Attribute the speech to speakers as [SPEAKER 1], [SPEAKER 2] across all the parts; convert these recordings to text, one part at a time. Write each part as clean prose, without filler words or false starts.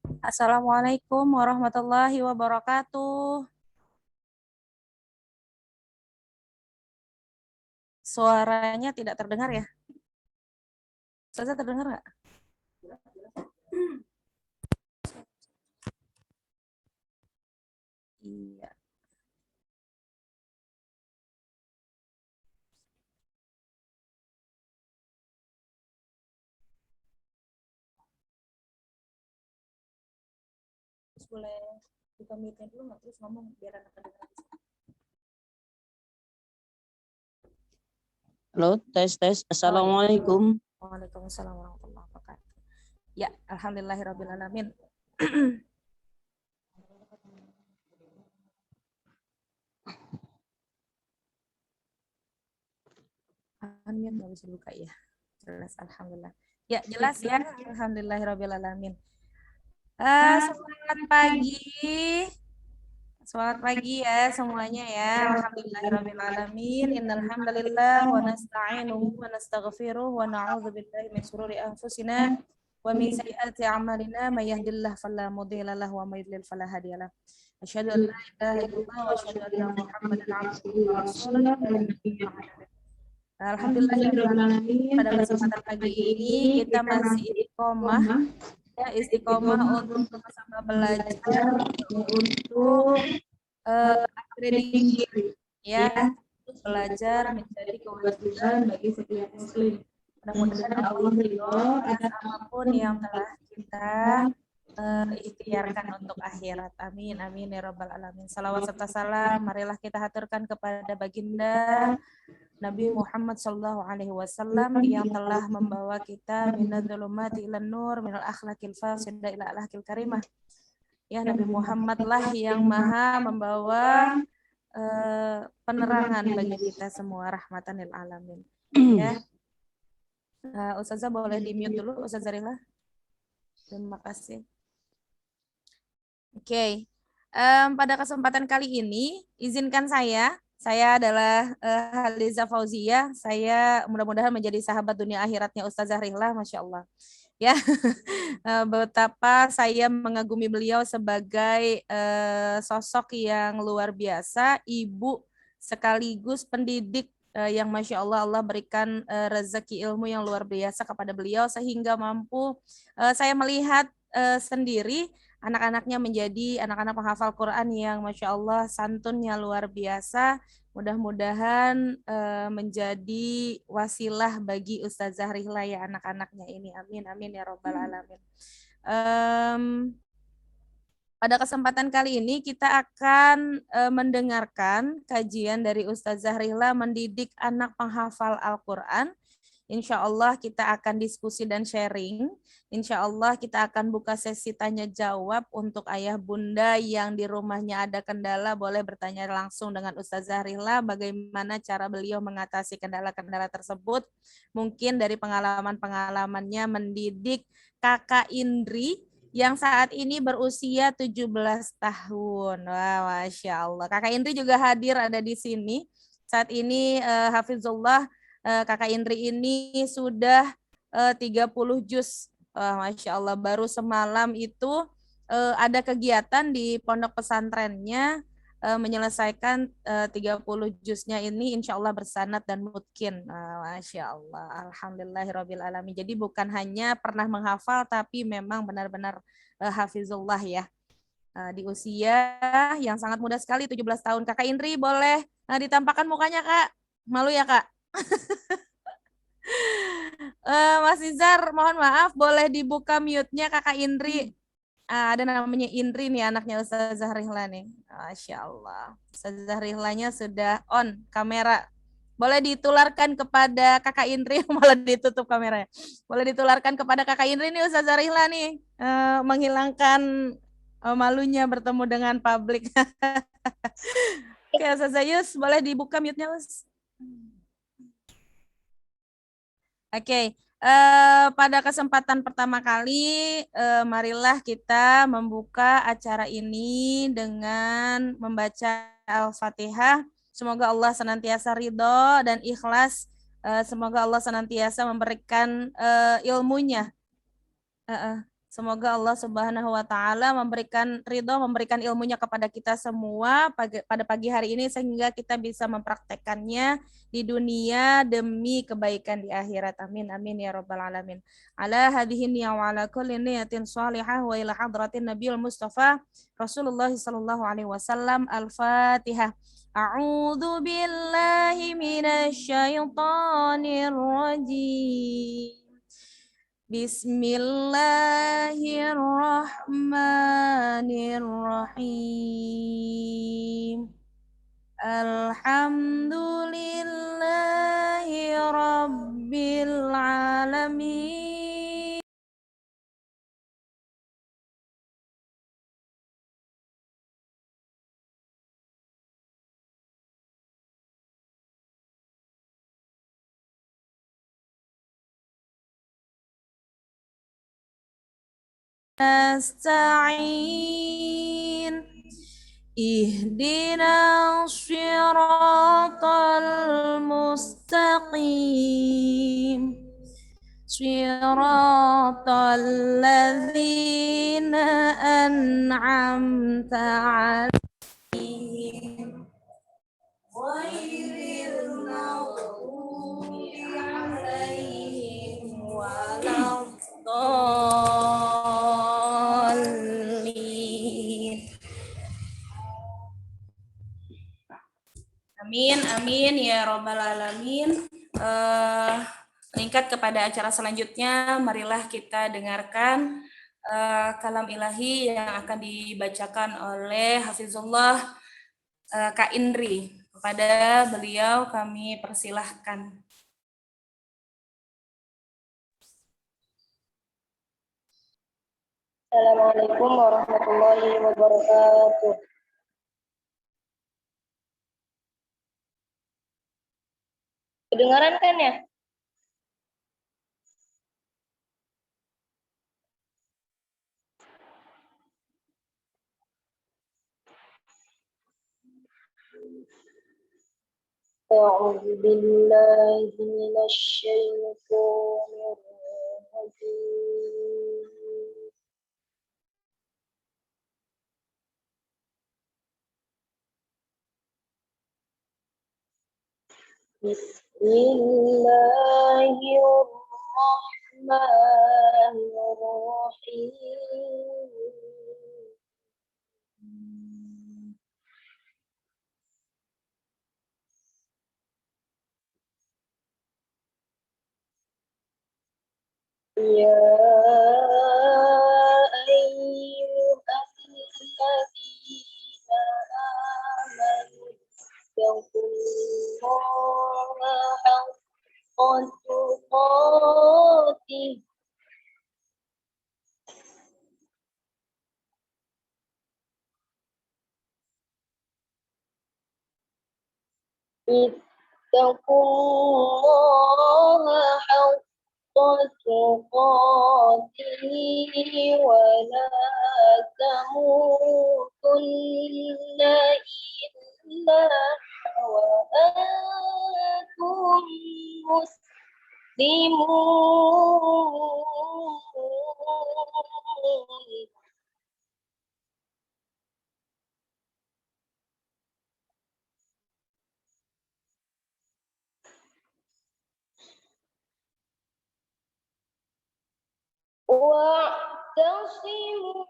[SPEAKER 1] Assalamualaikum warahmatullahi wabarakatuh. Suaranya tidak terdengar ya? Ustazah terdengar nggak? Iya. Terus boleh buka mute dulu nggak? Terus ngomong biar anak terdengar.
[SPEAKER 2] Halo, tes.
[SPEAKER 1] Oh ya.
[SPEAKER 2] Assalamualaikum.
[SPEAKER 1] Waalaikumsalam warahmatullahi wabarakatuh. Ya, alhamdulillahirrabbilalamin. Unmute nggak bisa buka ya? Jelas, alhamdulillah. Ya, jelas ya. Alhamdulillahirrabbilalamin. Selamat pagi. Selamat pagi ya semuanya ya. Alhamdulillahirrabbilalamin. Innal hamdalillah wa nasta'inuhu wa nastaghfiruh wa na'udzu billahi min shururi anfusina wa min sayyiati a'malina may yahdihillahu fala mudilla lahu wa may yudlil fala hadiyalah. Asyhadu an la ilaha illallah wa asyhadu anna Muhammadan abduhu wa rasuluh. Alhamdulillahirrabbilalamin. Pada kesempatan pagi ini kita masih istiqomah untuk sama belajar untuk trading diri ya, belajar menjadi kewajiban bagi setiap muslim. Mudah-mudahan Allah ridho atas apapun yang telah kita ikhtiarkan untuk akhirat. Amin amin ya rabbal alamin. Salawat serta salam marilah kita haturkan kepada baginda Nabi Muhammad sallallahu alaihi wasallam yang telah membawa kita minadz-dzulumati ilan nur, minal akhlaqil fasidah ila akhlaqil karimah. Ya, Nabi Muhammad lah yang maha membawa penerangan bagi kita semua, rahmatan lil alamin. Ya. Ustazah boleh di mute dulu, Ustazah Rila. Terima kasih. Oke. Pada kesempatan kali ini, izinkan saya adalah Haliza Fauzia. Saya mudah-mudahan menjadi sahabat dunia akhiratnya Ustazah Rila, Masya Allah. Ya, betapa saya mengagumi beliau sebagai sosok yang luar biasa, ibu sekaligus pendidik yang Masya Allah Allah berikan rezeki ilmu yang luar biasa kepada beliau sehingga mampu saya melihat sendiri anak-anaknya menjadi anak-anak penghafal Quran yang Masya Allah santunnya luar biasa. Mudah-mudahan menjadi wasilah bagi Ustazah Rihla ya anak-anaknya ini. Amin, amin ya robbal alamin. Pada kesempatan kali ini kita akan mendengarkan kajian dari Ustazah Rihla mendidik anak penghafal Al-Quran. Insya Allah kita akan diskusi dan sharing. Insya Allah kita akan buka sesi tanya jawab untuk ayah bunda yang di rumahnya ada kendala boleh bertanya langsung dengan Ustazah Rihla bagaimana cara beliau mengatasi kendala-kendala tersebut. Mungkin dari pengalaman-pengalamannya mendidik kakak Indri yang saat ini berusia 17 tahun. Wah, Masya Allah. Kakak Indri juga hadir ada di sini. Saat ini Hafizullah Kakak Indri ini sudah 30 juz. Masya Allah, baru semalam itu ada kegiatan di pondok pesantrennya menyelesaikan 30 juznya ini insya Allah bersanad dan mutkin. Masya Allah, alhamdulillahirabbil alamin. Jadi bukan hanya pernah menghafal tapi memang benar-benar hafizullah ya. Di usia yang sangat muda sekali 17 tahun. Kakak Indri boleh ditampakkan mukanya Kak? Malu ya Kak? Mas Izar, mohon maaf, boleh dibuka mute-nya Kakak Indri. Ada namanya Indri nih, anaknya Ustazah Rihla nih. Masya Allah. Ustazah Rihlanya sudah on kamera. Boleh ditularkan kepada Kakak Indri, malah ditutup kameranya. Boleh ditularkan kepada Kakak Indri nih Ustazah Rihla nih. Menghilangkan malunya bertemu dengan publik. Oke, Ustazah Yus, boleh dibuka mute-nya, Ustaz? Oke, pada kesempatan pertama kali, marilah kita membuka acara ini dengan membaca Al-Fatihah. Semoga Allah senantiasa ridho dan ikhlas. Semoga Allah senantiasa memberikan ilmunya Semoga Allah Subhanahu wa taala memberikan ridho, memberikan ilmunya kepada kita semua pada pagi hari ini sehingga kita bisa mempraktekannya di dunia demi kebaikan di akhirat. Amin amin ya rabbal alamin. Ala hadhihi niyya wa ala kulli niyatin shalihah wa ila hadratin nabiyil mustafa Rasulullah sallallahu alaihi wasallam. Al-Fatihah. A'udzu billahi minasy syaithanir rajim. Bismillahirrahmanirrahim. Alhamdulillahi Rabbil Alamin. Nasta'in. Ihdinas siratal mustaqim. Siratal ladzina an'amta 'alaihim ghairil maghdubi 'alaihim waladdallin. Amin, amin ya robbal alamin. Meningkat kepada acara selanjutnya, marilah kita dengarkan kalam ilahi yang akan dibacakan oleh Hafizullah Kak Indri. Kepada beliau kami persilahkan.
[SPEAKER 2] Assalamualaikum warahmatullahi wabarakatuh. Kedengaran kan ya? A'udzu billahi minasy syaithanir rajim. Bismillahirrahmanirrahim. Ya ayyuhalladzina amanu yaqullaha haqqa tuqatih ittaqullaha haqqa tuqatih wa la tamutunna illa wa antum muslimun. واعتصموا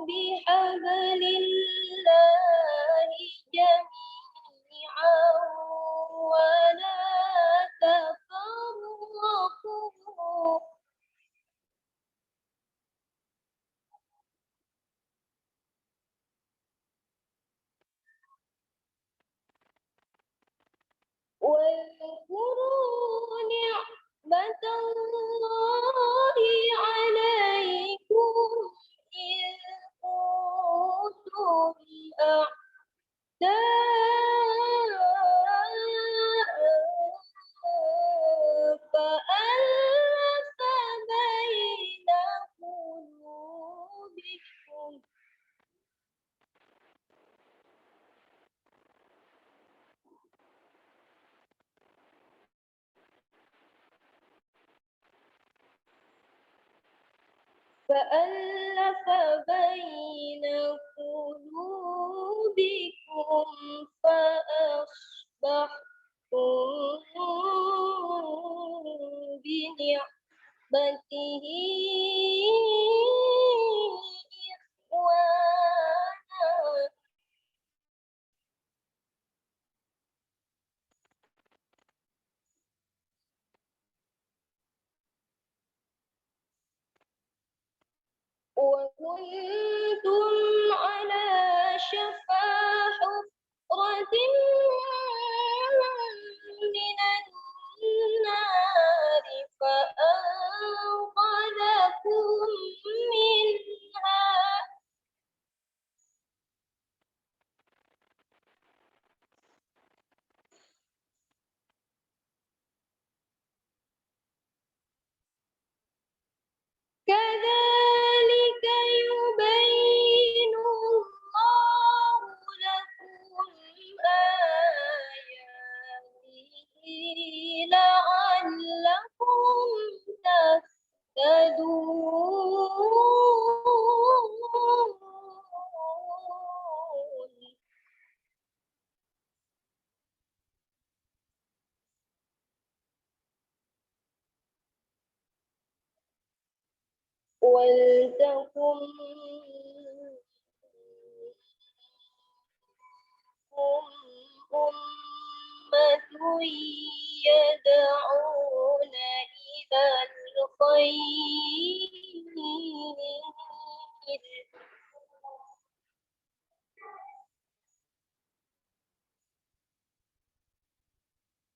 [SPEAKER 2] بحبل الله جميعا ولا تفرقوا واذكروا نعمة الله عليكم إذ كنتم أعداء فألف بين قلوبكم فأصبحتم بنعمته إخوانا وكنتم على شفا حفرة من النار فأنقذكم منها كذلك يبين الله لكم آياته لعلكم تهتدون ولتكن أمة يدعون إلى الخير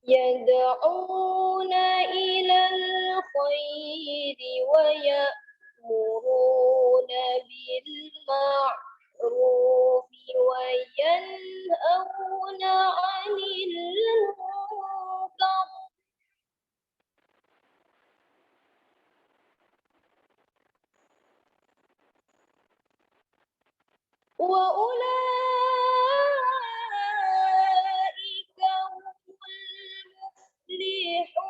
[SPEAKER 2] يدعون إلى الخير ويأمرون بالمعروف وينهون عن المنكر وأولئك هم المفلحون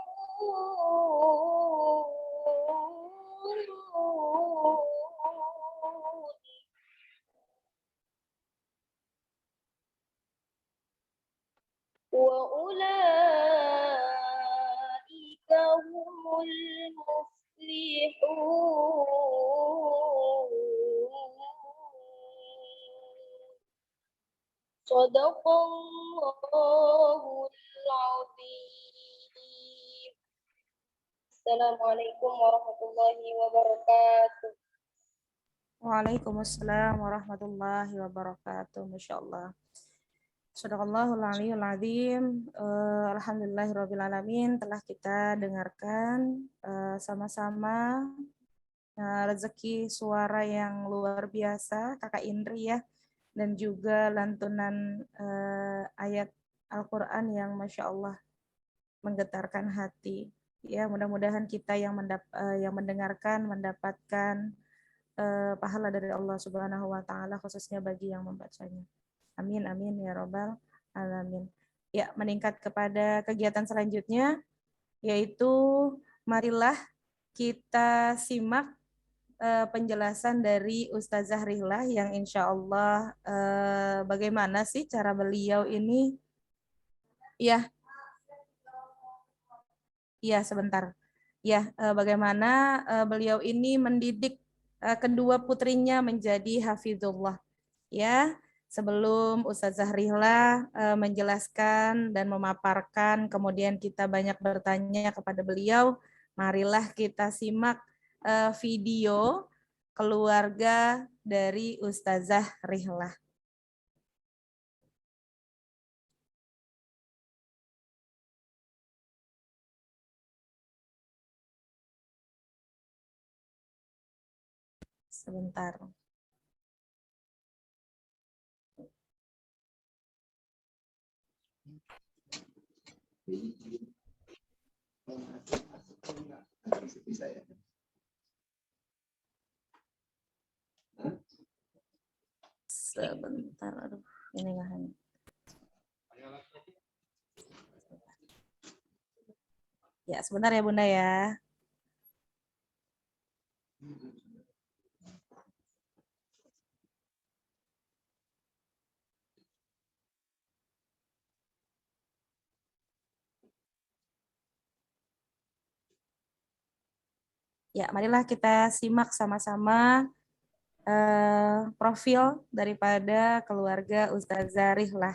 [SPEAKER 2] وأولئك هم المفلحون صدق الله العظيم. Assalamualaikum warahmatullahi wabarakatuh.
[SPEAKER 1] Waalaikumsalam warahmatullahi wabarakatuh. Masya Allah. Sadaqallahul aliyul azim. Alhamdulillahirabbil alamin. Telah kita dengarkan sama-sama rezeki suara yang luar biasa Kakak Indri ya, dan juga lantunan ayat Al-Qur'an yang Masya Allah menggetarkan hati. Ya, mudah-mudahan kita yang mendengarkan mendapatkan pahala dari Allah Subhanahu wa taala, khususnya bagi yang membacanya. Amin amin ya robbal alamin. Ya, meningkat kepada kegiatan selanjutnya, yaitu marilah kita simak penjelasan dari Ustazah Rihlah yang insya Allah bagaimana sih cara beliau ini. Ya sebentar. Ya, bagaimana beliau ini mendidik kedua putrinya menjadi hafizullah. Ya, sebelum Ustazah Rihlah menjelaskan dan memaparkan, kemudian kita banyak bertanya kepada beliau, marilah kita simak video keluarga dari Ustazah Rihlah. Sebentar. Sebentar, aduh, ini nggak hanya. Ya, sebentar ya Bunda ya. Ya, marilah kita simak sama-sama profil daripada keluarga Ustazah Rihlah.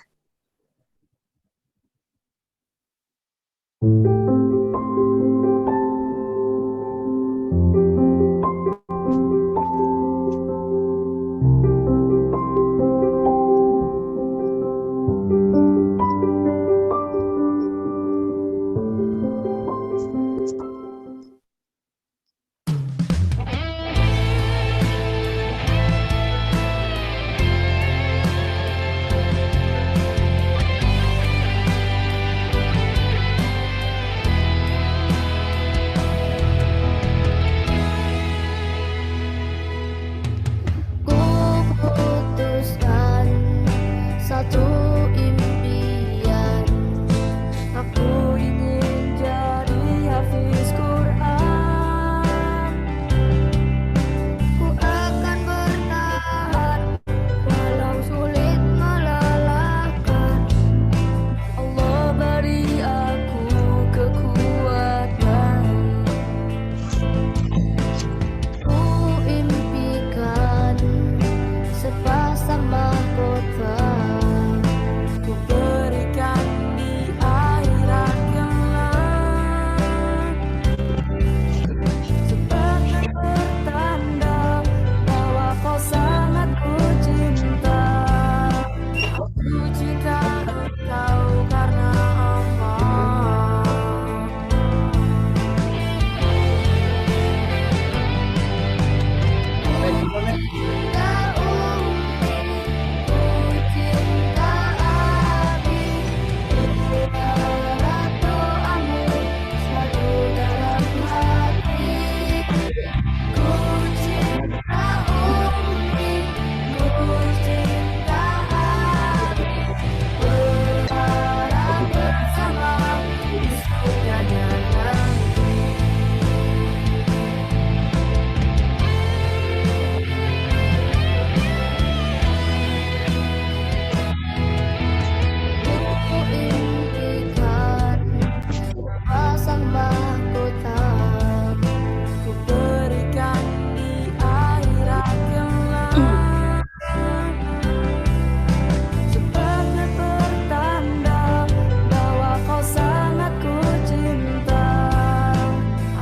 [SPEAKER 3] Kuputuskan satu impian, aku ingin jadi hafiz Quran. Ku akan bertahan walau sulit melelahkan. Allah beri aku kekuatan. Ku impikan sepasang mahkota, ku berikan di akhirat kelak, sebagai pertanda bahwa kau sangat ku cinta. Ku cinta engkau karena Allah. Ku impikan sepasang mahkota, ku berikan di akhirat kelak, sebagai pertanda bahwa kau sangat ku cinta.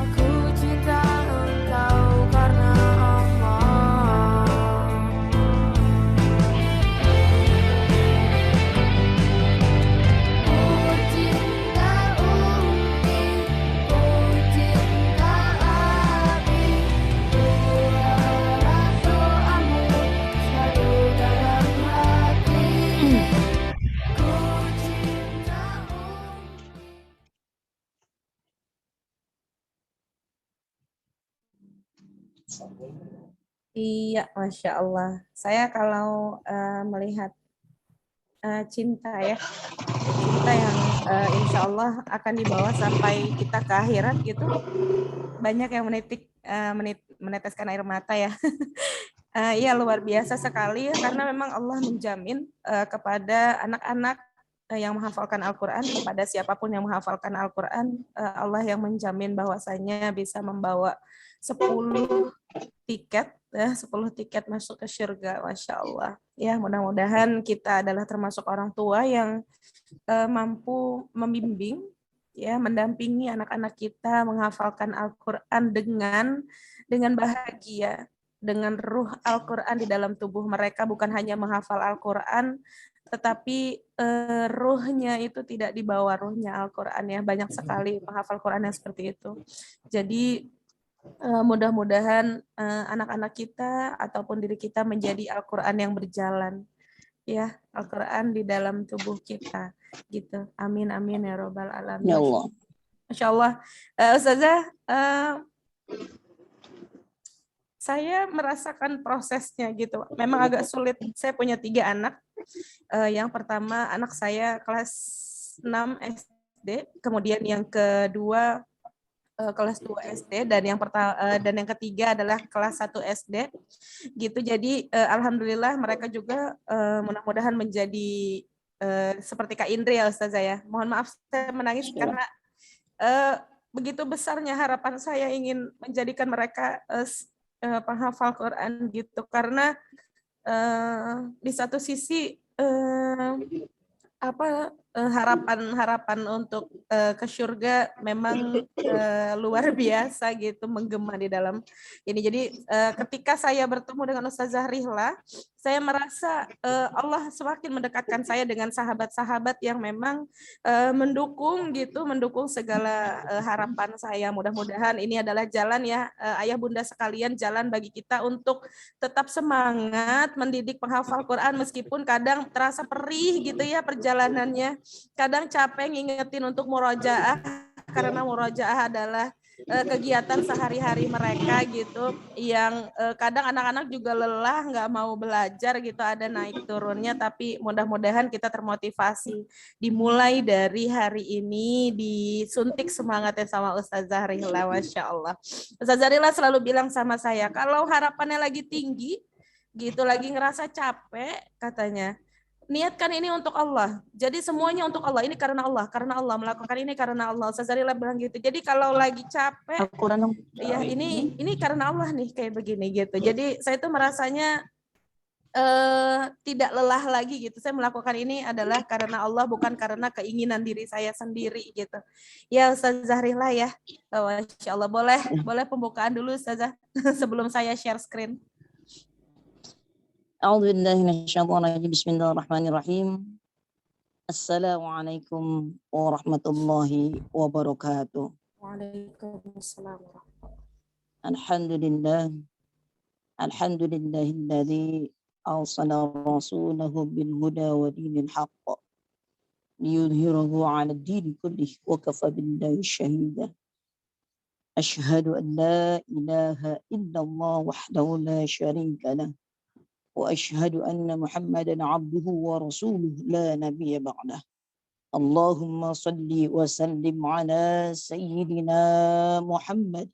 [SPEAKER 3] Aku cinta engkau karena Allah. Ku cinta Umi, ku cinta Abi, ku harap doamu selalu dalam hati. Ku cinta Umi.
[SPEAKER 1] Iya, Masya Allah. Saya kalau melihat cinta ya, cinta yang insya Allah akan dibawa sampai kita ke akhirat gitu, banyak yang meneteskan air mata ya. Iya, luar biasa sekali ya, karena memang Allah menjamin kepada anak-anak yang menghafalkan Al-Quran, kepada siapapun yang menghafalkan Al-Quran, Allah yang menjamin bahwasanya bisa membawa 10 tiket, 10 tiket masuk ke surga, Masya Allah. Ya, mudah-mudahan kita adalah termasuk orang tua yang mampu membimbing, ya, mendampingi anak-anak kita menghafalkan Al-Quran dengan bahagia, dengan ruh Al-Quran di dalam tubuh mereka, bukan hanya menghafal Al-Quran, tetapi ruhnya itu tidak dibawa ruhnya Al-Quran ya. Banyak sekali menghafal Quran yang seperti itu. Jadi mudah-mudahan anak-anak kita ataupun diri kita menjadi Al-Quran yang berjalan, ya, Al-Quran di dalam tubuh kita, gitu. Amin amin ya robbal alamin.
[SPEAKER 4] Ya Allah.
[SPEAKER 1] Masya Allah. Ustazah, saya merasakan prosesnya gitu. Memang agak sulit. Saya punya 3 anak. Yang pertama anak saya kelas 6 SD, kemudian yang kedua kelas 2 SD, dan yang ketiga adalah kelas 1 SD gitu. Jadi alhamdulillah mereka juga mudah-mudahan menjadi seperti Kak Indri ya Ustazah ya. Mohon maaf saya menangis karena begitu besarnya harapan saya ingin menjadikan mereka penghafal Quran gitu, karena di satu sisi harapan untuk ke surga memang luar biasa gitu, menggema di dalam ini. Jadi ketika saya bertemu dengan Ustazah Rihla, saya merasa Allah semakin mendekatkan saya dengan sahabat-sahabat yang memang mendukung segala harapan saya. Mudah-mudahan ini adalah jalan ya, ayah bunda sekalian, jalan bagi kita untuk tetap semangat mendidik penghafal Quran meskipun kadang terasa perih gitu ya perjalanannya. Kadang capek ngingetin untuk murojaah karena murojaah adalah kegiatan sehari-hari mereka gitu, yang kadang anak-anak juga lelah, nggak mau belajar gitu, ada naik turunnya, tapi mudah-mudahan kita termotivasi. Dimulai dari hari ini disuntik semangatnya sama Ustazah Rihla, Masya Allah. Ustazah Rihla selalu bilang sama saya, kalau harapannya lagi tinggi, gitu, lagi ngerasa capek, katanya, niatkan ini untuk Allah. Jadi semuanya untuk Allah. Ini karena Allah melakukan ini karena Allah. Ustazah Rihla bilang gitu. Jadi kalau lagi capek, ya ini karena Allah nih kayak begini gitu. Jadi saya tuh merasanya tidak lelah lagi gitu. Saya melakukan ini adalah karena Allah, bukan karena keinginan diri saya sendiri gitu. Ya Ustazah Rihla ya. Masya Allah, boleh pembukaan dulu Ustazah sebelum saya share screen.
[SPEAKER 4] أعوذ بالله من الشيطان الرجيم بسم الله الرحمن الرحيم السلام عليكم ورحمة الله وبركاته
[SPEAKER 1] Waalaikumsalam.
[SPEAKER 4] الحمد لله الذي أرسل رسوله بالهدى ودين الحق ليظهره على الدين كله وكفى بالله شهيدا أشهد أن لا إله إلا الله وحده لا شريك له وأشهد أن محمدا عبده ورسوله لا نبي بعده اللهم صل وسلم على سيدنا محمد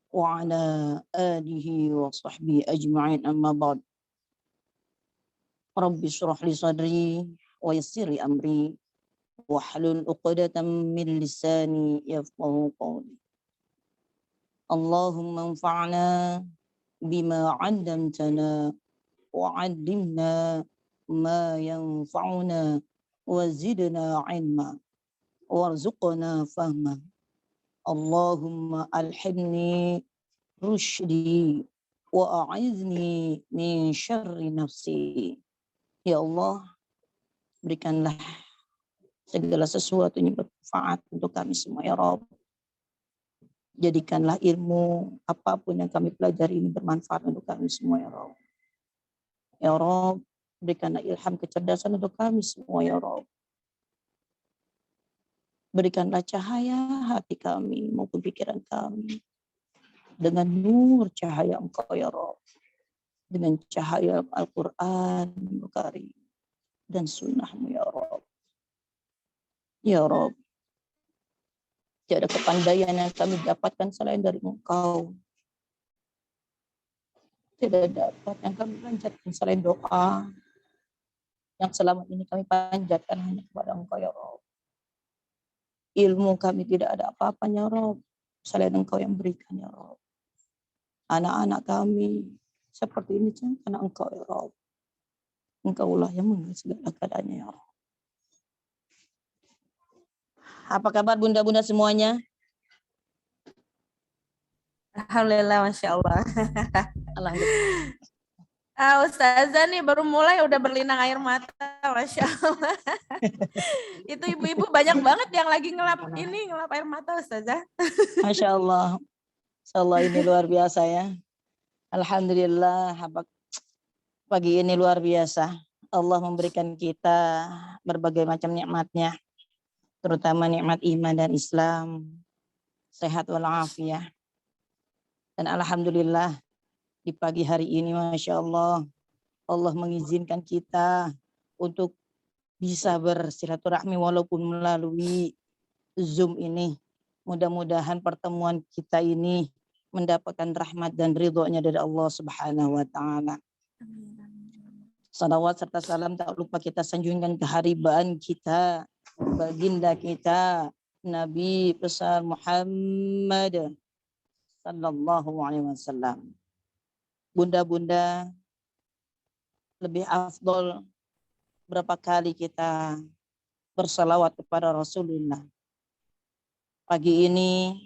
[SPEAKER 4] وعلى آله وصحبه أجمعين أما بعد رب اشرح لي صدري ويسر لي أمري واحلل عقدة من لساني يفقهوا قولي اللهم انفعنا بما علمتنا وعلمنا ما ينفعنا وزدنا علما وارزقنا فهما اللهم ألحمني رشدي وأعذني من شر نفسي. Ya Allah, berikanlah segala sesuatu yang bermanfaat untuk kami semua ya Rabb. Jadikanlah ilmu apapun yang kami pelajari ini bermanfaat untuk kami semua ya Rabb. Ya Rabb, berikanlah ilham kecerdasan untuk kami semua ya Rabb. Berikanlah cahaya hati kami maupun pikiran kami dengan nur cahaya Engkau ya Rabb. Dengan cahaya Al-Quran Al-Karim dan sunnah-Mu ya Rabb. Ya Rabb, tiada kepandaian yang kami dapatkan selain dari Engkau. Tidak dapat yang kami panjatkan selain doa yang selama ini kami panjatkan hanya kepada Engkau ya Rabb. Ilmu kami tidak ada apa-apanya Rabb selain Engkau yang berikan ya Rabb. Anak-anak kami seperti ini karena Engkau ya Rabb. Engkaulah yang mengurus segala keadaannya ya Rabb. Apa kabar bunda-bunda semuanya?
[SPEAKER 1] Alhamdulillah, Masya Allah.
[SPEAKER 4] Alhamdulillah.
[SPEAKER 1] Ustazah nih baru mulai udah berlinang air mata, Masya Allah. Itu ibu-ibu banyak banget yang lagi ngelap air mata Ustazah.
[SPEAKER 4] Masya Allah. Masya Allah, ini luar biasa ya. Alhamdulillah, pagi ini luar biasa. Allah memberikan kita berbagai macam nikmatnya, terutama nikmat iman dan Islam, sehat walafiat. Dan alhamdulillah di pagi hari ini Masya Allah, Allah mengizinkan kita untuk bisa bersilaturahmi walaupun melalui Zoom ini. Mudah-mudahan pertemuan kita ini mendapatkan rahmat dan ridhonya dari Allah Subhanahu wa Ta'ala. Salawat serta salam tak lupa kita sanjungkan keharibaan kita, baginda kita, Nabi besar Muhammad sallallahu alaihi wasallam. Bunda-bunda, lebih afdol berapa kali kita bersalawat kepada Rasulullah. Pagi ini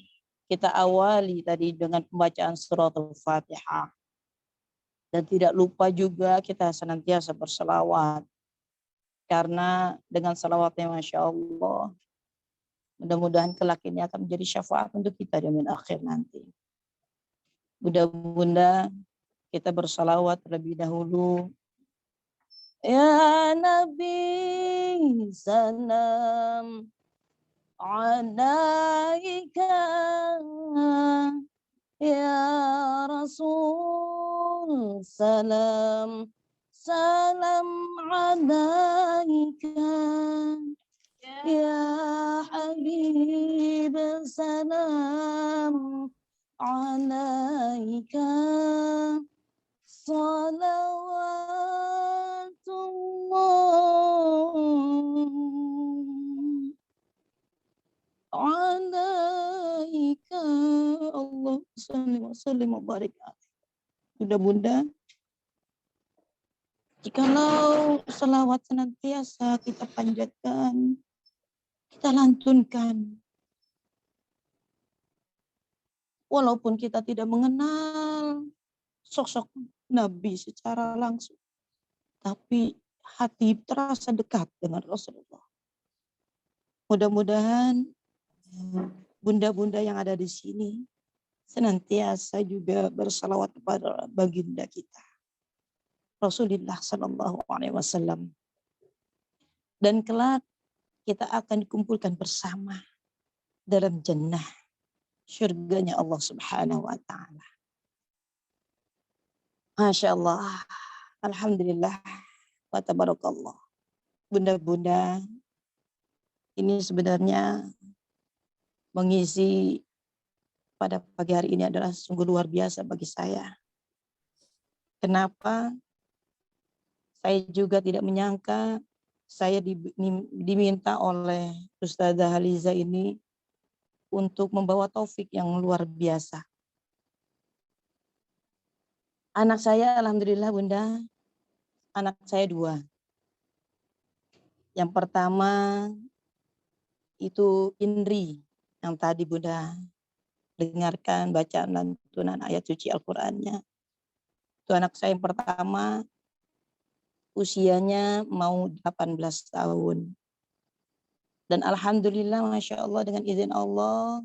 [SPEAKER 4] kita awali tadi dengan pembacaan surat Al-Fatihah. Dan tidak lupa juga kita senantiasa bersalawat. Karena dengan salawatnya Masya Allah, mudah-mudahan kelak ini akan menjadi syafaat untuk kita di yaumil akhir nanti. Bunda-bunda, kita bersalawat terlebih dahulu. Ya Nabi salam alaika, ya Rasul salam salam alaika, ya Habib salam alaika, salawatullah alaika, Allah salli wa sallim wa barik alaik. Bunda-bunda, jikalau selawat senantiasa kita panjatkan, kita lantunkan, walaupun kita tidak mengenal sosok Nabi secara langsung, tapi hati terasa dekat dengan Rasulullah. Mudah-mudahan bunda-bunda yang ada di sini senantiasa juga bersalawat kepada baginda kita, Rasulullah Sallallahu Alaihi Wasallam. Dan kelak kita akan dikumpulkan bersama dalam jannah, syurganya Allah Subhanahu Wa Taala. Masya Allah, alhamdulillah, wa tabarakallah. Bunda-bunda, ini sebenarnya mengisi pada pagi hari ini adalah sungguh luar biasa bagi saya. Kenapa? Saya juga tidak menyangka saya diminta oleh Ustazah Haliza ini untuk membawa taufik yang luar biasa. Anak saya, alhamdulillah Bunda, anak saya 2. Yang pertama itu Indri, yang tadi Bunda dengarkan bacaan lantunan ayat suci Al-Qur'annya. Itu anak saya yang pertama, usianya mau 18 tahun. Dan alhamdulillah, Masya Allah, dengan izin Allah,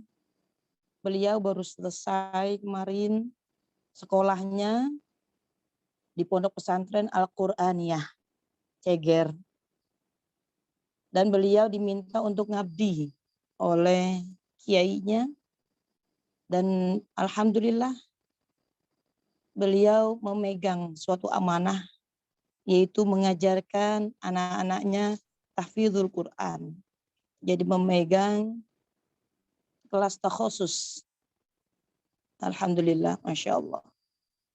[SPEAKER 4] beliau baru selesai kemarin sekolahnya di Pondok Pesantren Al-Qur'aniyah, Ceger. Dan beliau diminta untuk ngabdi oleh kiainya. Dan alhamdulillah beliau memegang suatu amanah, yaitu mengajarkan anak-anaknya tahfidzul Quran. Jadi memegang kelas takhusus. Alhamdulillah, Masya Allah.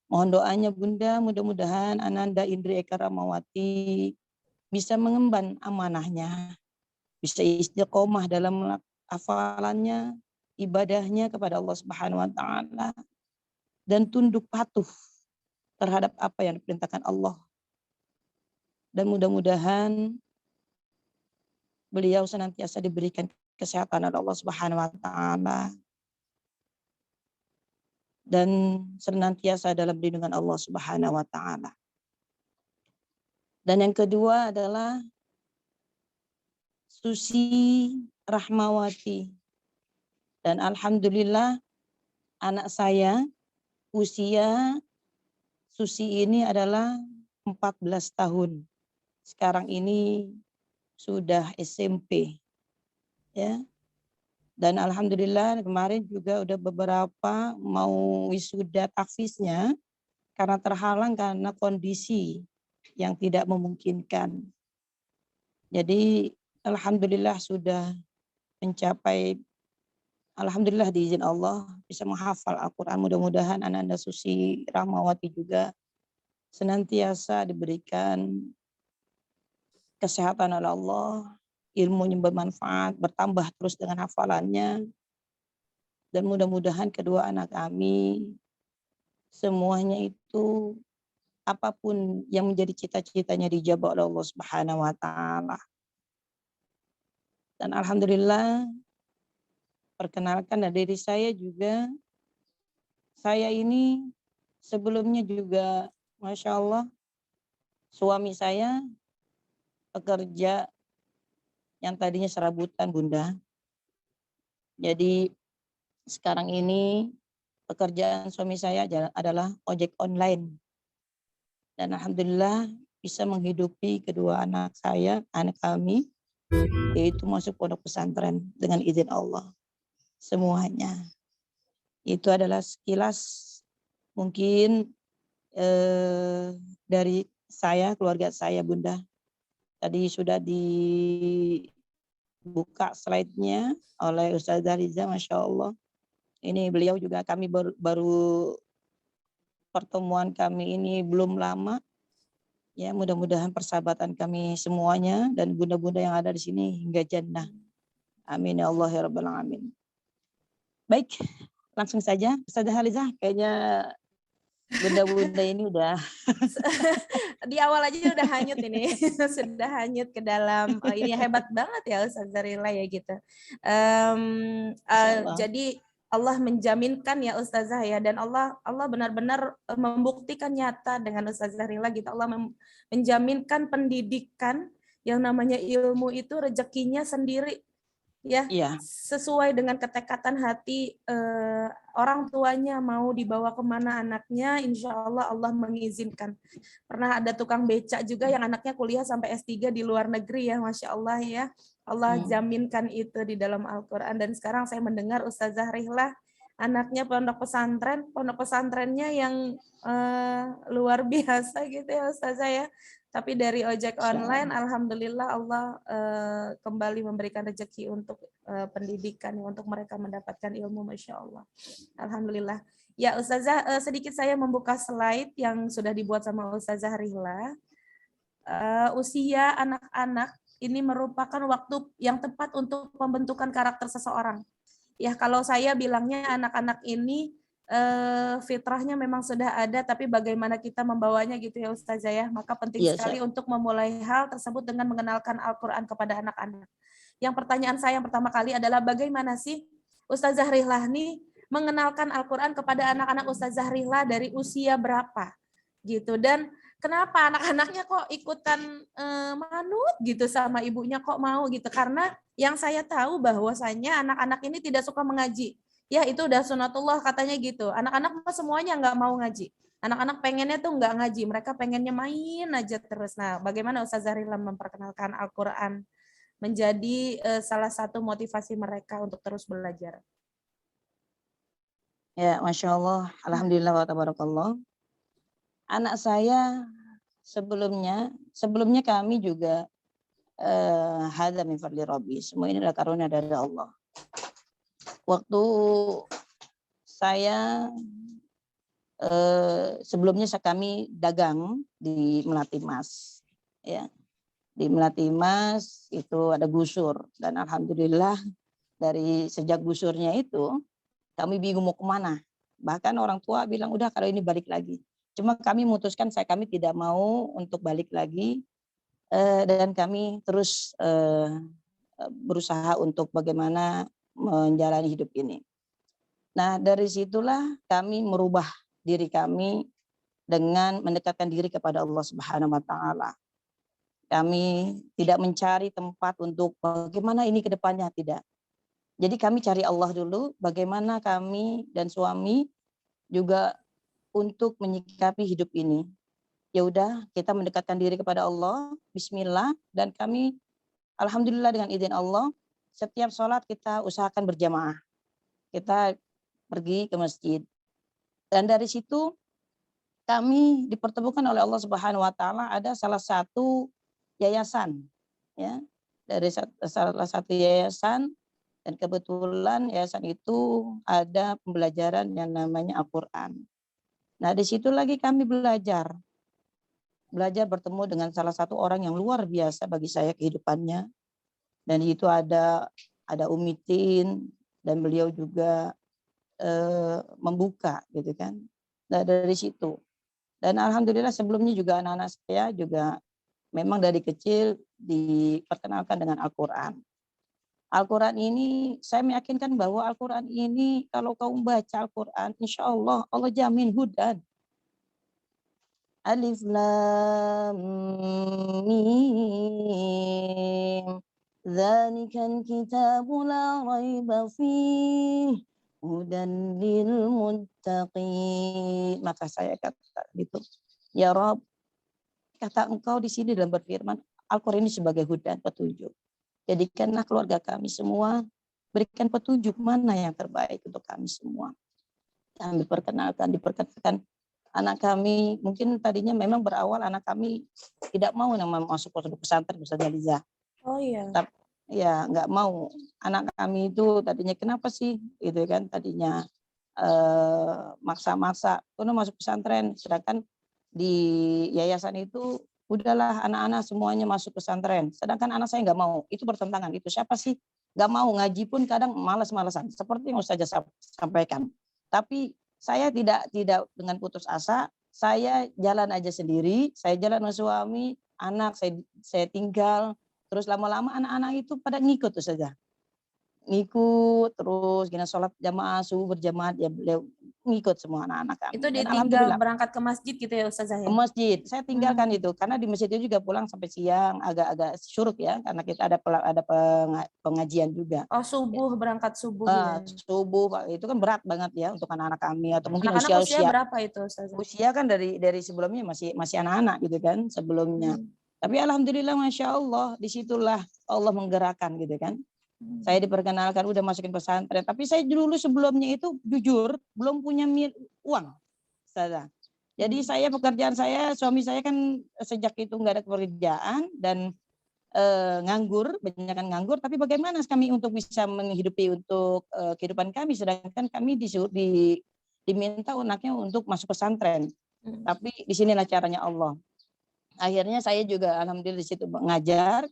[SPEAKER 4] Mohon doanya Bunda, mudah-mudahan Ananda Indri Eka Ramawati bisa mengemban amanahnya, bisa istiqomah dalam hafalannya, ibadahnya kepada Allah Subhanahu Wa Taala, dan tunduk patuh terhadap apa yang diperintahkan Allah. Dan mudah-mudahan beliau senantiasa diberikan kesehatan oleh Allah Subhanahu Wa Taala dan senantiasa dalam lindungan Allah Subhanahu Wa Taala. Dan yang kedua adalah Susi Rahmawati. Dan alhamdulillah anak saya usia Susi ini adalah 14 tahun. Sekarang ini sudah SMP. Ya. Dan alhamdulillah kemarin juga udah beberapa mau wisuda tahfiznya karena terhalang karena kondisi yang tidak memungkinkan. Jadi alhamdulillah sudah mencapai, alhamdulillah diizin Allah bisa menghafal Al-Quran. Mudah-mudahan anak-anak Susi Rahmawati juga senantiasa diberikan kesehatan oleh Allah ilmunya bermanfaat, bertambah terus dengan hafalannya. Dan mudah-mudahan kedua anak kami semuanya itu apapun yang menjadi cita-citanya dijabah oleh Allah Subhanahu wa taala. Dan alhamdulillah, perkenalkan dari saya juga, saya ini sebelumnya juga Masya Allah, suami saya pekerja yang tadinya serabutan Bunda. Jadi sekarang ini pekerjaan suami saya adalah ojek online. Dan alhamdulillah bisa menghidupi kedua anak saya, anak kami, yaitu masuk pondok pesantren dengan izin Allah. Semuanya. Itu adalah sekilas mungkin dari saya, keluarga saya Bunda. Tadi sudah dibuka slide-nya oleh Ustazah Riza, Masya Allah. Ini beliau juga kami baru pertemuan kami ini belum lama. Ya, mudah-mudahan persahabatan kami semuanya dan bunda-bunda yang ada di sini hingga jannah. Amin ya Allah ya rabbal alamin. Baik, langsung saja Ustazah Halizah, kayaknya bunda-bunda ini udah
[SPEAKER 1] Di awal aja udah hanyut ini. Sudah hanyut ke dalam ini hebat banget ya Ustazah Rila ya gitu.
[SPEAKER 4] Insya Allah.
[SPEAKER 1] Jadi Allah menjaminkan ya Ustazah ya, dan Allah benar-benar membuktikan nyata dengan Ustazah Rila gitu. Allah menjaminkan pendidikan yang namanya ilmu itu rezekinya sendiri ya,
[SPEAKER 4] Iya.
[SPEAKER 1] sesuai dengan ketekatan hati orang tuanya mau dibawa kemana anaknya, insya Allah Allah mengizinkan. Pernah ada tukang becak juga yang anaknya kuliah sampai S3 di luar negeri ya, Masya Allah ya. Allah jaminkan itu di dalam Al-Quran. Dan sekarang saya mendengar Ustazah Rihlah, anaknya pondok pesantrennya yang luar biasa gitu ya Ustazah ya. Tapi dari ojek online, alhamdulillah Allah kembali memberikan rezeki untuk pendidikan, untuk mereka mendapatkan ilmu, Masya Allah. Alhamdulillah. Ya Ustazah, sedikit saya membuka slide yang sudah dibuat sama Ustazah Rihla. Usia anak-anak ini merupakan waktu yang tepat untuk pembentukan karakter seseorang. Ya, kalau saya bilangnya anak-anak ini fitrahnya memang sudah ada, tapi bagaimana kita membawanya gitu ya Ustazah ya. Maka penting sekali untuk memulai hal tersebut dengan mengenalkan Al-Quran kepada anak-anak. Yang pertanyaan saya yang pertama kali adalah bagaimana sih Ustazah Rihlah nih mengenalkan Al-Quran kepada anak-anak Ustazah Rihlah dari usia berapa gitu, dan kenapa anak-anaknya kok ikutan manut gitu sama ibunya, kok mau gitu? Karena yang saya tahu bahwasanya anak-anak ini tidak suka mengaji. Ya itu udah sunatullah katanya gitu. Anak-anak semuanya nggak mau ngaji. Anak-anak pengennya tuh nggak ngaji. Mereka pengennya main aja terus. Nah, bagaimana Ustazah Rihla memperkenalkan Al-Quran menjadi salah satu motivasi mereka untuk terus belajar?
[SPEAKER 4] Ya, Masya Allah. Alhamdulillah wa tabarakallah. Anak saya sebelumnya kami juga hadza min fadli Rabbi. Semua ini adalah karunia dari Allah. Waktu saya sebelumnya kami dagang di Melati Mas, ya, di Melati Mas itu ada gusur, dan alhamdulillah dari sejak gusurnya itu kami bingung mau kemana. Bahkan orang tua bilang udah kalau ini balik lagi. Cuma kami memutuskan kami tidak mau untuk balik lagi, dan kami terus berusaha untuk bagaimana menjalani hidup ini. Nah, dari situlah kami merubah diri kami dengan mendekatkan diri kepada Allah Subhanahu wa taala. Kami tidak mencari tempat untuk bagaimana ini ke depannya, tidak. Jadi kami cari Allah dulu, bagaimana kami dan suami juga untuk menyikapi hidup ini. Ya udah, kita mendekatkan diri kepada Allah, bismillah, dan kami alhamdulillah dengan izin Allah setiap sholat kita usahakan berjamaah. Kita pergi ke masjid. Dan dari situ kami dipertemukan oleh Allah Subhanahu wa taala, ada salah satu yayasan, ya. Dari salah satu yayasan, dan kebetulan yayasan itu ada pembelajaran yang namanya Al-Qur'an. Nah, di situ lagi kami belajar bertemu dengan salah satu orang yang luar biasa bagi saya kehidupannya. Dan itu ada Umi Tin, dan beliau juga membuka gitu kan. Nah, dari situ. Dan alhamdulillah sebelumnya juga anak-anak saya juga memang dari kecil diperkenalkan dengan Al-Quran. Al-Quran ini saya meyakinkan bahwa Al-Quran ini kalau kau baca Al-Quran, insya Allah Allah jamin hudan. Alif Lam Mim. Dzalikal kitabu la raiba fih hudan lil muttaqin. Maka saya kata gitu, ya Rob, kata engkau di sini dalam berfirman, Al-Quran ini sebagai hudan, petunjuk. Jadikanlah keluarga kami semua, berikan petunjuk mana yang terbaik untuk kami semua. Kami diperkenalkan anak kami, mungkin tadinya memang berawal anak kami tidak mau yang masuk pondok pesantren, Ustazah Liza.
[SPEAKER 1] Oh iya.
[SPEAKER 4] Tapi ya nggak mau. Anak kami itu tadinya kenapa sih, gitu kan? Tadinya maksa-maksa, karena masuk pesantren, sedangkan di yayasan itu udahlah anak-anak semuanya masuk pesantren, sedangkan anak saya nggak mau. Itu bertentangan. Itu siapa sih nggak mau ngaji pun kadang malas-malasan, seperti yang Ustazah sampaikan. Tapi saya tidak dengan putus asa, saya jalan aja sendiri, saya jalan sama suami, anak saya tinggal, terus lama-lama anak-anak itu pada ngikut tuh saja. Ngikut terus gini, sholat jamaah subuh berjamaah, ya beliau ngikut semua anak-anak kami.
[SPEAKER 1] Itu
[SPEAKER 4] Dan
[SPEAKER 1] ditinggal berangkat ke masjid gitu ya Ustazah
[SPEAKER 4] ke
[SPEAKER 1] ya?
[SPEAKER 4] masjid saya tinggalkan itu, karena di masjid itu juga pulang sampai siang, agak-agak syuruk ya, karena kita ada pengajian juga.
[SPEAKER 1] Oh subuh, berangkat subuh ya.
[SPEAKER 4] Subuh itu kan berat banget ya untuk anak-anak kami, atau mungkin
[SPEAKER 1] Anak-anak usia berapa itu Ustazah?
[SPEAKER 4] usia kan dari sebelumnya masih anak-anak gitu kan sebelumnya. Tapi alhamdulillah masya Allah, disitulah Allah menggerakkan gitu kan. Saya diperkenalkan udah masukin pesantren, tapi saya dulu sebelumnya itu jujur belum punya uang, Ustazah. Jadi pekerjaan saya, suami saya kan sejak itu nggak ada pekerjaan dan nganggur, banyakkan nganggur. Tapi bagaimana kami untuk bisa menghidupi untuk kehidupan kami, sedangkan kami diminta anaknya untuk masuk pesantren. Tapi di sinilah caranya Allah. Akhirnya saya juga alhamdulillah di situ ngajar.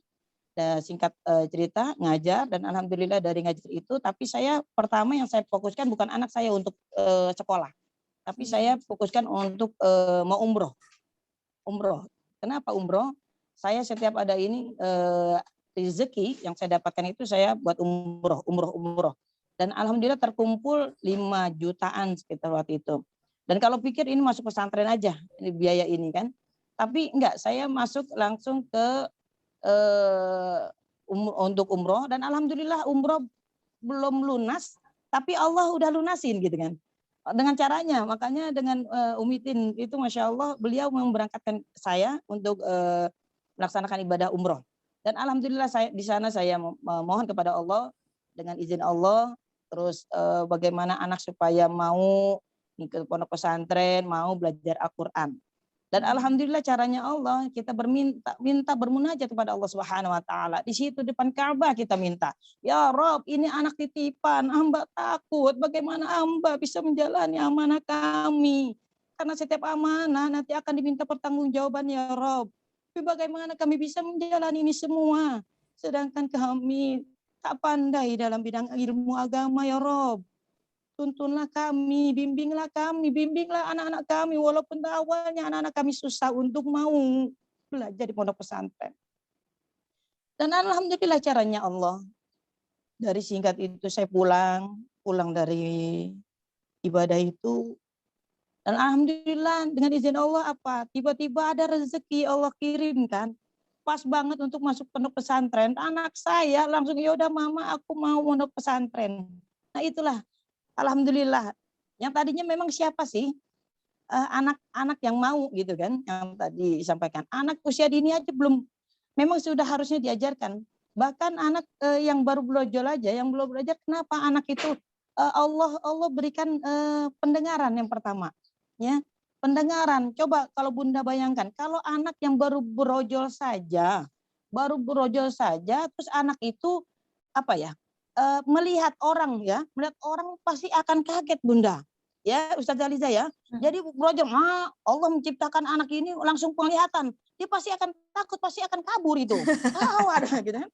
[SPEAKER 4] Singkat cerita ngajar, dan alhamdulillah dari ngajar itu, tapi saya pertama yang saya fokuskan bukan anak saya untuk sekolah, tapi saya fokuskan untuk mau umroh. Kenapa umroh? Saya setiap ada ini rezeki yang saya dapatkan itu saya buat umroh, dan alhamdulillah terkumpul 5 jutaan sekitar waktu itu. Dan kalau pikir ini masuk pesantren aja ini biaya ini kan, tapi enggak, saya masuk langsung ke untuk umroh, dan alhamdulillah umroh belum lunas tapi Allah udah lunasin gitu kan dengan caranya. Makanya dengan Umi Tin itu masya Allah, beliau memberangkatkan saya untuk melaksanakan ibadah umroh, dan alhamdulillah di sana saya mohon kepada Allah dengan izin Allah, terus bagaimana anak supaya mau ikut pondok pesantren, mau belajar Al-Quran. Dan alhamdulillah caranya Allah, kita minta bermunajat kepada Allah Subhanahu wa taala. Di situ depan Ka'bah kita minta, "Ya Rob, ini anak titipan, hamba takut bagaimana hamba bisa menjalani amanah kami. Karena setiap amanah nanti akan diminta pertanggungjawaban ya Rob. Tapi bagaimana kami bisa menjalani ini semua? Sedangkan kami tak pandai dalam bidang ilmu agama ya Rob. Tuntunlah kami, bimbinglah anak-anak kami, walaupun awalnya anak-anak kami susah untuk mau belajar di pondok pesantren." Dan alhamdulillah caranya Allah. Dari singkat itu saya pulang dari ibadah itu, dan alhamdulillah dengan izin Allah tiba-tiba ada rezeki Allah kirimkan pas banget untuk masuk pondok pesantren. Anak saya langsung, "Ya udah mama, aku mau pondok pesantren." Nah itulah alhamdulillah. Yang tadinya memang siapa sih anak-anak yang mau gitu kan, yang tadi disampaikan. Anak usia dini aja belum, memang sudah harusnya diajarkan. Bahkan anak yang baru belajar aja, yang belum belajar, kenapa anak itu Allah berikan pendengaran yang pertama. Ya, pendengaran. Coba kalau Bunda bayangkan, kalau anak yang baru berojol saja, terus anak itu melihat orang pasti akan kaget Bunda. Ya, Ustazah Aliza ya. Jadi Roger, Allah menciptakan anak ini langsung penglihatan. Dia pasti akan takut, pasti akan kabur itu. Ada gitu kan.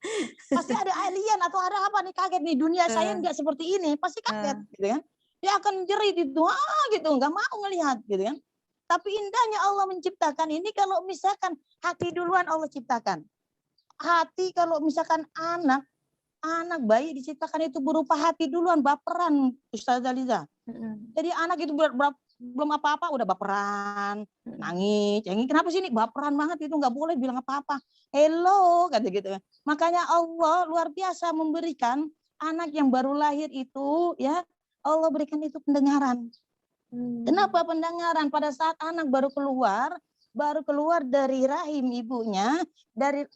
[SPEAKER 4] Pasti ada alien atau ada apa nih, kaget nih, dunia saya nggak seperti ini, pasti kaget gitu kan. Dia akan jerit itu, gitu, nggak mau ngelihat gitu kan. Tapi indahnya Allah menciptakan ini kalau misalkan hati duluan Allah ciptakan. Hati kalau misalkan anak bayi diciptakan itu berupa hati duluan, baperan, Ustazah Liza. Jadi anak itu belum apa-apa udah baperan, nangis. Kenapa sih ini baperan banget, itu nggak boleh bilang apa-apa. Hello, kata gitu. Makanya Allah luar biasa memberikan anak yang baru lahir itu, ya Allah berikan itu pendengaran. Kenapa pendengaran? Pada saat anak baru keluar dari rahim ibunya,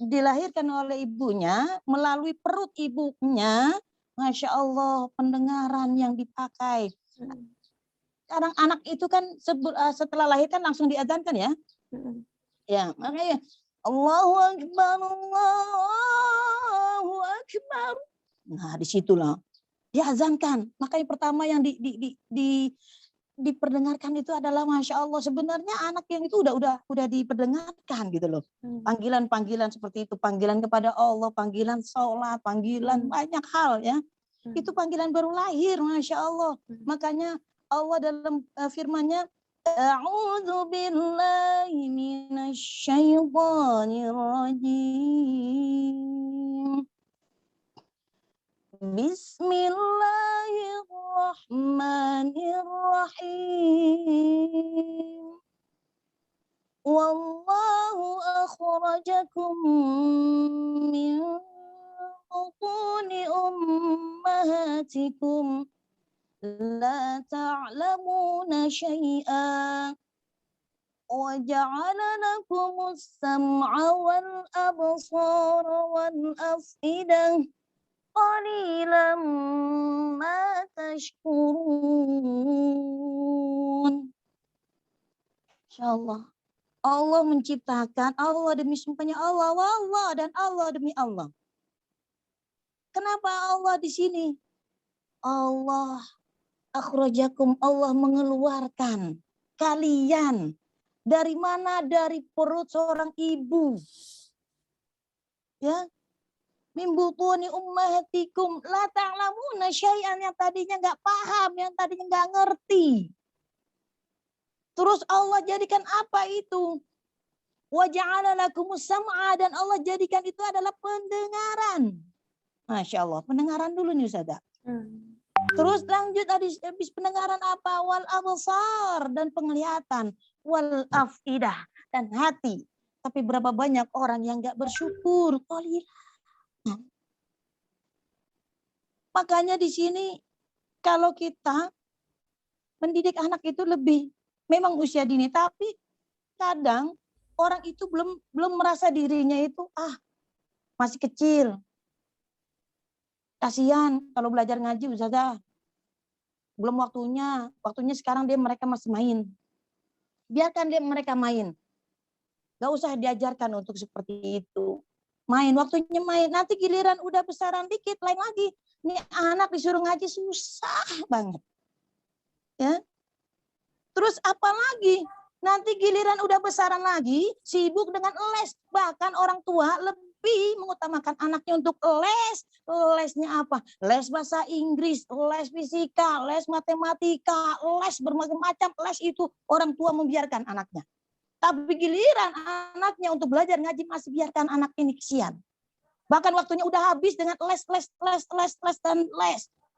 [SPEAKER 4] dilahirkan oleh ibunya, melalui perut ibunya, Masya Allah pendengaran yang dipakai. Sekarang anak itu kan setelah lahir kan langsung diadzankan ya. Ya, makanya Allahu Akbar, Allahu Akbar. Nah, disitulah diazankan. Makanya pertama yang diperdengarkan itu adalah Masya Allah. Sebenarnya anak yang itu udah diperdengarkan gitu loh. Panggilan-panggilan seperti itu, panggilan kepada Allah, panggilan sholat, panggilan banyak hal ya. Itu panggilan baru lahir, Masya Allah. Makanya Allah dalam firman-Nya, A'udzu billahi minasyaitonir rajim. Bismillahirrahmanirrahim. Wallahu akhrajakum min butuni ummahatikum la ta'lamuna syai'an wa ja'ala lakumus sam'a wal absara wal af'idah qalilan ma tashkurun. Insyaallah Allah menciptakan, Allah demi sumpahnya Allah, wallah dan Allah demi Allah. Kenapa Allah di sini? Allah akhrajakum, Allah mengeluarkan kalian dari mana? Dari perut seorang ibu. Ya. Min butuni ummahatikum la ta'lamuna syai'an, yang tadinya enggak paham, yang tadinya enggak ngerti. Terus Allah jadikan apa itu? Wa ja'ala lakumus sam'a, dan Allah jadikan itu adalah pendengaran. Masya Allah, pendengaran dulu nih Ustazah. Terus lanjut habis pendengaran apa? Wal absar, dan penglihatan. Wal afidah, dan hati. Tapi berapa banyak orang yang enggak bersyukur? Makanya di sini kalau kita mendidik anak itu lebih memang usia dini, tapi kadang orang itu belum merasa dirinya itu masih kecil. Kasihan kalau belajar ngaji Ustazah. Belum waktunya sekarang mereka masih main. Biarkan mereka main. Gak usah diajarkan untuk seperti itu. Main, waktunya main. Nanti giliran udah besaran dikit, lain lagi. Ini anak disuruh ngaji susah banget. Ya. Terus apa lagi? Nanti giliran udah besaran lagi, sibuk dengan les. Bahkan orang tua lebih mengutamakan anaknya untuk les. Lesnya apa? Les bahasa Inggris, les fisika, les matematika, les berbagai macam les itu orang tua membiarkan anaknya. Tapi giliran anaknya untuk belajar ngaji masih biarkan anak ini kesian. Bahkan waktunya udah habis dengan les.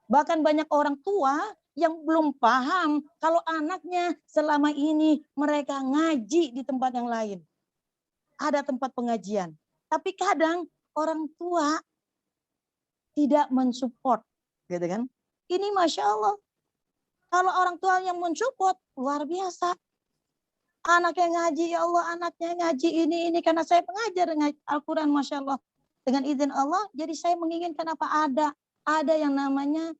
[SPEAKER 4] Bahkan banyak orang tua yang belum paham kalau anaknya selama ini mereka ngaji di tempat yang lain. Ada tempat pengajian. Tapi kadang orang tua tidak mensupport. Gitu kan? Ini Masya Allah. Kalau orang tua yang mensupport, luar biasa. Anaknya ngaji, ya Allah, anaknya ngaji ini karena saya pengajar Al-Quran, Masya Allah. Dengan izin Allah, jadi saya menginginkan ada yang namanya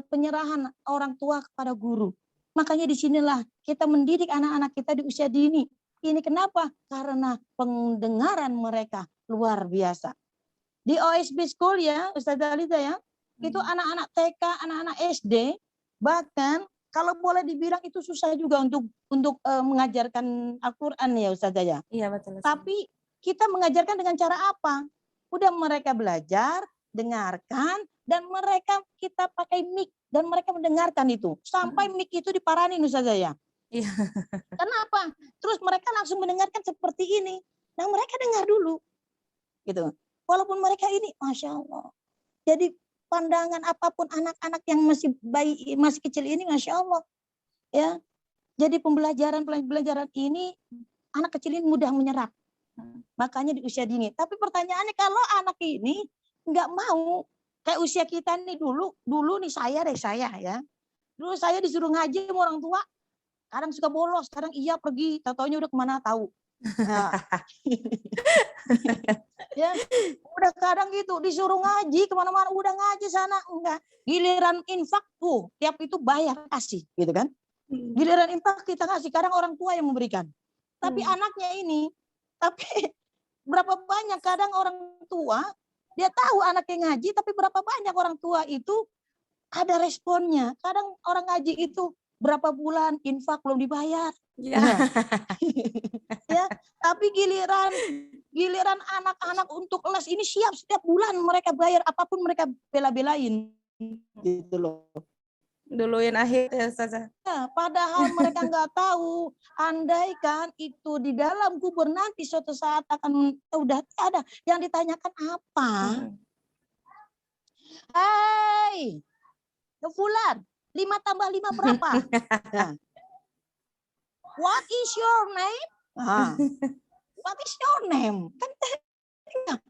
[SPEAKER 4] penyerahan orang tua kepada guru. Makanya disinilah kita mendidik anak-anak kita di usia dini. Ini kenapa? Karena pendengaran mereka luar biasa. Di OSB School ya, Ustazah Aliza ya, itu anak-anak TK, anak-anak SD, bahkan kalau boleh dibilang itu susah juga untuk mengajarkan Al-Qur'an ya Ustazah ya.
[SPEAKER 1] Iya betul.
[SPEAKER 4] Tapi kita mengajarkan dengan cara apa? Udah mereka belajar, dengarkan, dan mereka kita pakai mic dan mereka mendengarkan itu. Sampai mic itu diparanin Ustazah ya.
[SPEAKER 1] Iya.
[SPEAKER 4] Kenapa? Terus mereka langsung mendengarkan seperti ini. Nah mereka dengar dulu. Gitu. Walaupun mereka ini, Masya Allah. Jadi pandangan apapun anak-anak yang masih bayi, masih kecil ini, Masya Allah. Ya. Jadi pembelajaran ini, anak kecil ini mudah menyerap. Makanya di usia dini. Tapi pertanyaannya kalau anak ini nggak mau, kayak usia kita nih dulu nih saya ya. Dulu saya disuruh ngaji sama orang tua, kadang suka bolos, kadang iya pergi, tahu-taunya udah kemana tahu. Nah. Ya, udah kadang gitu disuruh ngaji kemana-mana, udah ngaji sana enggak. Giliran infak tuh tiap itu bayar kasih, gitu kan? Giliran infak kita kasih, kadang orang tua yang memberikan. Tapi anaknya ini, tapi berapa banyak kadang orang tua dia tahu anaknya ngaji, tapi berapa banyak orang tua itu ada responnya. Kadang orang ngaji itu berapa bulan infak belum dibayar.
[SPEAKER 1] Ya.
[SPEAKER 4] Ya, tapi giliran anak-anak untuk les ini siap setiap bulan mereka bayar apapun mereka bela-belain gitu loh.
[SPEAKER 1] Duluin akhir ya Ustazah.
[SPEAKER 4] Nah, padahal mereka nggak tahu, andaikan itu di dalam kubur nanti suatu saat akan udah ada yang ditanyakan apa? Hai, Fulan, 5 tambah 5 berapa? Nah, what is your name? What is your name? Kan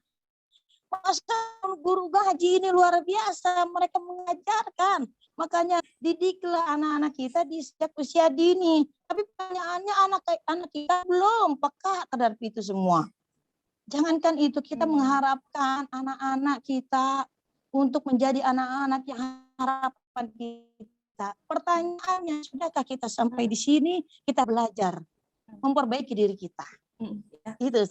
[SPEAKER 4] masa guru gaji ini luar biasa, mereka mengajarkan. Makanya didiklah anak-anak kita di sejak usia dini. Tapi pertanyaannya anak kita belum peka terhadap itu semua. Jangankan itu, kita mengharapkan anak-anak kita untuk menjadi anak-anak yang harapan kita. Pertanyaannya, sudahkah kita sampai di sini, kita belajar memperbaiki diri kita? Itu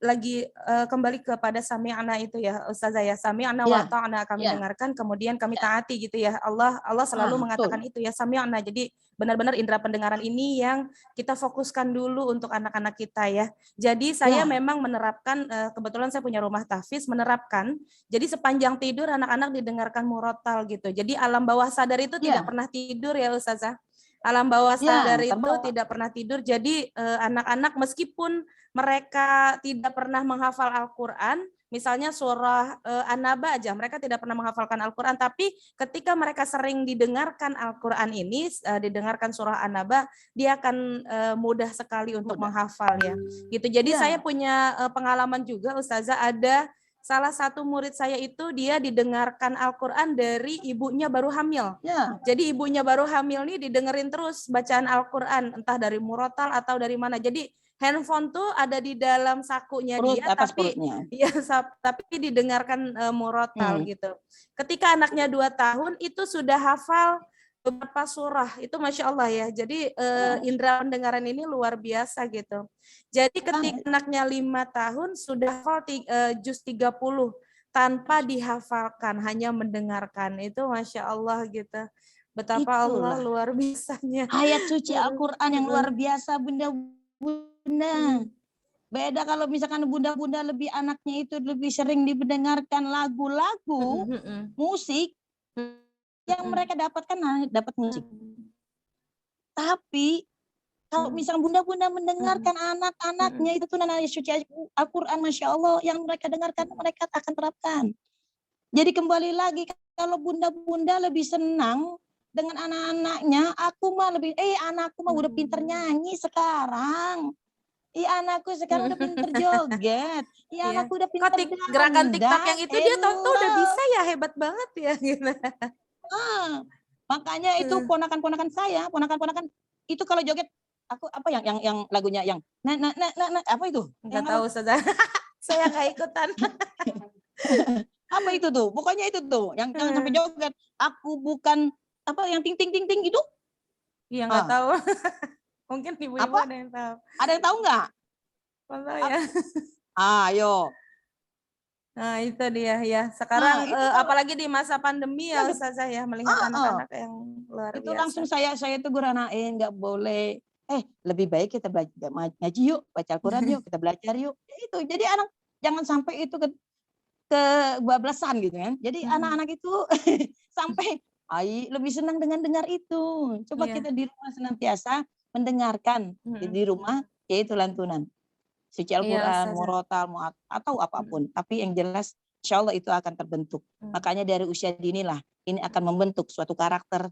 [SPEAKER 1] lagi kembali kepada sami'na itu ya Ustazah ya, sami'na wa ta'na, kami dengarkan kemudian kami taati gitu ya. Allah selalu mengatakan itu ya, sami'na. Jadi benar-benar indera pendengaran ini yang kita fokuskan dulu untuk anak-anak kita ya. Jadi saya memang menerapkan, kebetulan saya punya rumah tahfiz, menerapkan jadi sepanjang tidur anak-anak didengarkan murotal gitu. Jadi alam bawah sadar itu tidak pernah tidur ya Ustazah. Alam bawah sadar itu tidak pernah tidur. Jadi anak-anak meskipun mereka tidak pernah menghafal Al-Quran, misalnya surah An-Naba aja, mereka tidak pernah menghafalkan Al-Quran, tapi ketika mereka sering didengarkan Al-Quran ini, didengarkan surah An-Naba, dia akan mudah sekali untuk menghafalnya. Gitu. Jadi saya punya pengalaman juga Ustazah, ada salah satu murid saya itu dia didengarkan Al-Quran dari ibunya baru hamil. Jadi ibunya baru hamil nih didengerin terus bacaan Al-Quran, entah dari murotal atau dari mana. Jadi handphone tuh ada di dalam sakunya dia, tapi didengarkan murotal gitu. Ketika anaknya 2 tahun itu sudah hafal beberapa surah, itu Masya Allah ya. Jadi indera pendengaran ini luar biasa gitu. Jadi ketika anaknya 5 tahun sudah hafal juz 30 tanpa dihafalkan, hanya mendengarkan. Itu Masya Allah gitu. Betapa Allah luar biasanya.
[SPEAKER 4] Ayat suci Al-Quran yang luar biasa bunda-bunda. Beda kalau misalkan bunda-bunda lebih anaknya itu lebih sering didengarkan lagu-lagu, musik, yang mereka dapatkan dapat musik. Tapi kalau misalnya bunda-bunda mendengarkan anak-anaknya itu tuh ayat suci Al-Quran, Masya Allah, yang mereka dengarkan mereka akan terapkan. Jadi kembali lagi, kalau bunda-bunda lebih senang dengan anak-anaknya, anakku mah udah pinter nyanyi sekarang. Anakku sekarang udah pinter joget. Anakku udah pinter
[SPEAKER 1] gerakan TikTok yang itu dia tahu udah bisa ya, hebat banget ya gitu.
[SPEAKER 4] Makanya itu ponakan-ponakan saya, ponakan-ponakan itu kalau joget, aku apa yang lagunya yang apa itu?
[SPEAKER 1] Enggak tahu Ustazah. Saya enggak ikutan.
[SPEAKER 4] Apa itu tuh? Pokoknya itu tuh yang sampai joget. Aku bukan apa yang ting ting ting ting itu?
[SPEAKER 1] Iya enggak tahu. Mungkin ibu-ibu ada yang tahu.
[SPEAKER 4] Ada yang tahu enggak?
[SPEAKER 1] Tahu ya.
[SPEAKER 4] Ayo.
[SPEAKER 1] Nah, itu dia ya. Sekarang
[SPEAKER 4] Itu kalau
[SPEAKER 1] apalagi di masa pandemi ya
[SPEAKER 4] waduh,
[SPEAKER 1] Ustazah ya, melihat anak-anak yang luar
[SPEAKER 4] itu
[SPEAKER 1] biasa.
[SPEAKER 4] langsung saya tegur anaknya, nggak boleh. Lebih baik kita belajar ngaji yuk, baca Al-Quran yuk, kita belajar yuk. Itu jadi anak jangan sampai itu kebablasan gitu kan. Jadi anak-anak itu sampai lebih senang dengan dengar itu. Coba
[SPEAKER 1] Iya.
[SPEAKER 4] kita di rumah senantiasa mendengarkan di rumah, yaitu lantunan suci
[SPEAKER 1] Iya,
[SPEAKER 4] Al-Quran,
[SPEAKER 1] Ustazah.
[SPEAKER 4] murotal, atau apapun. Tapi yang jelas insya Allah itu akan terbentuk. Makanya dari usia dini lah ini akan membentuk suatu karakter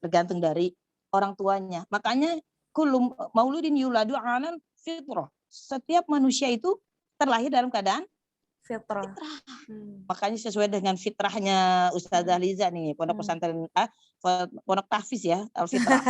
[SPEAKER 4] tergantung dari orang tuanya. Makanya kullu mauludin yuladu alan fitrah. Setiap manusia itu terlahir dalam keadaan
[SPEAKER 1] Fitrah.
[SPEAKER 4] Makanya sesuai dengan fitrahnya Ustazah Liza nih, pondok pesantren pondok tahfiz ya, Al-Fitrah.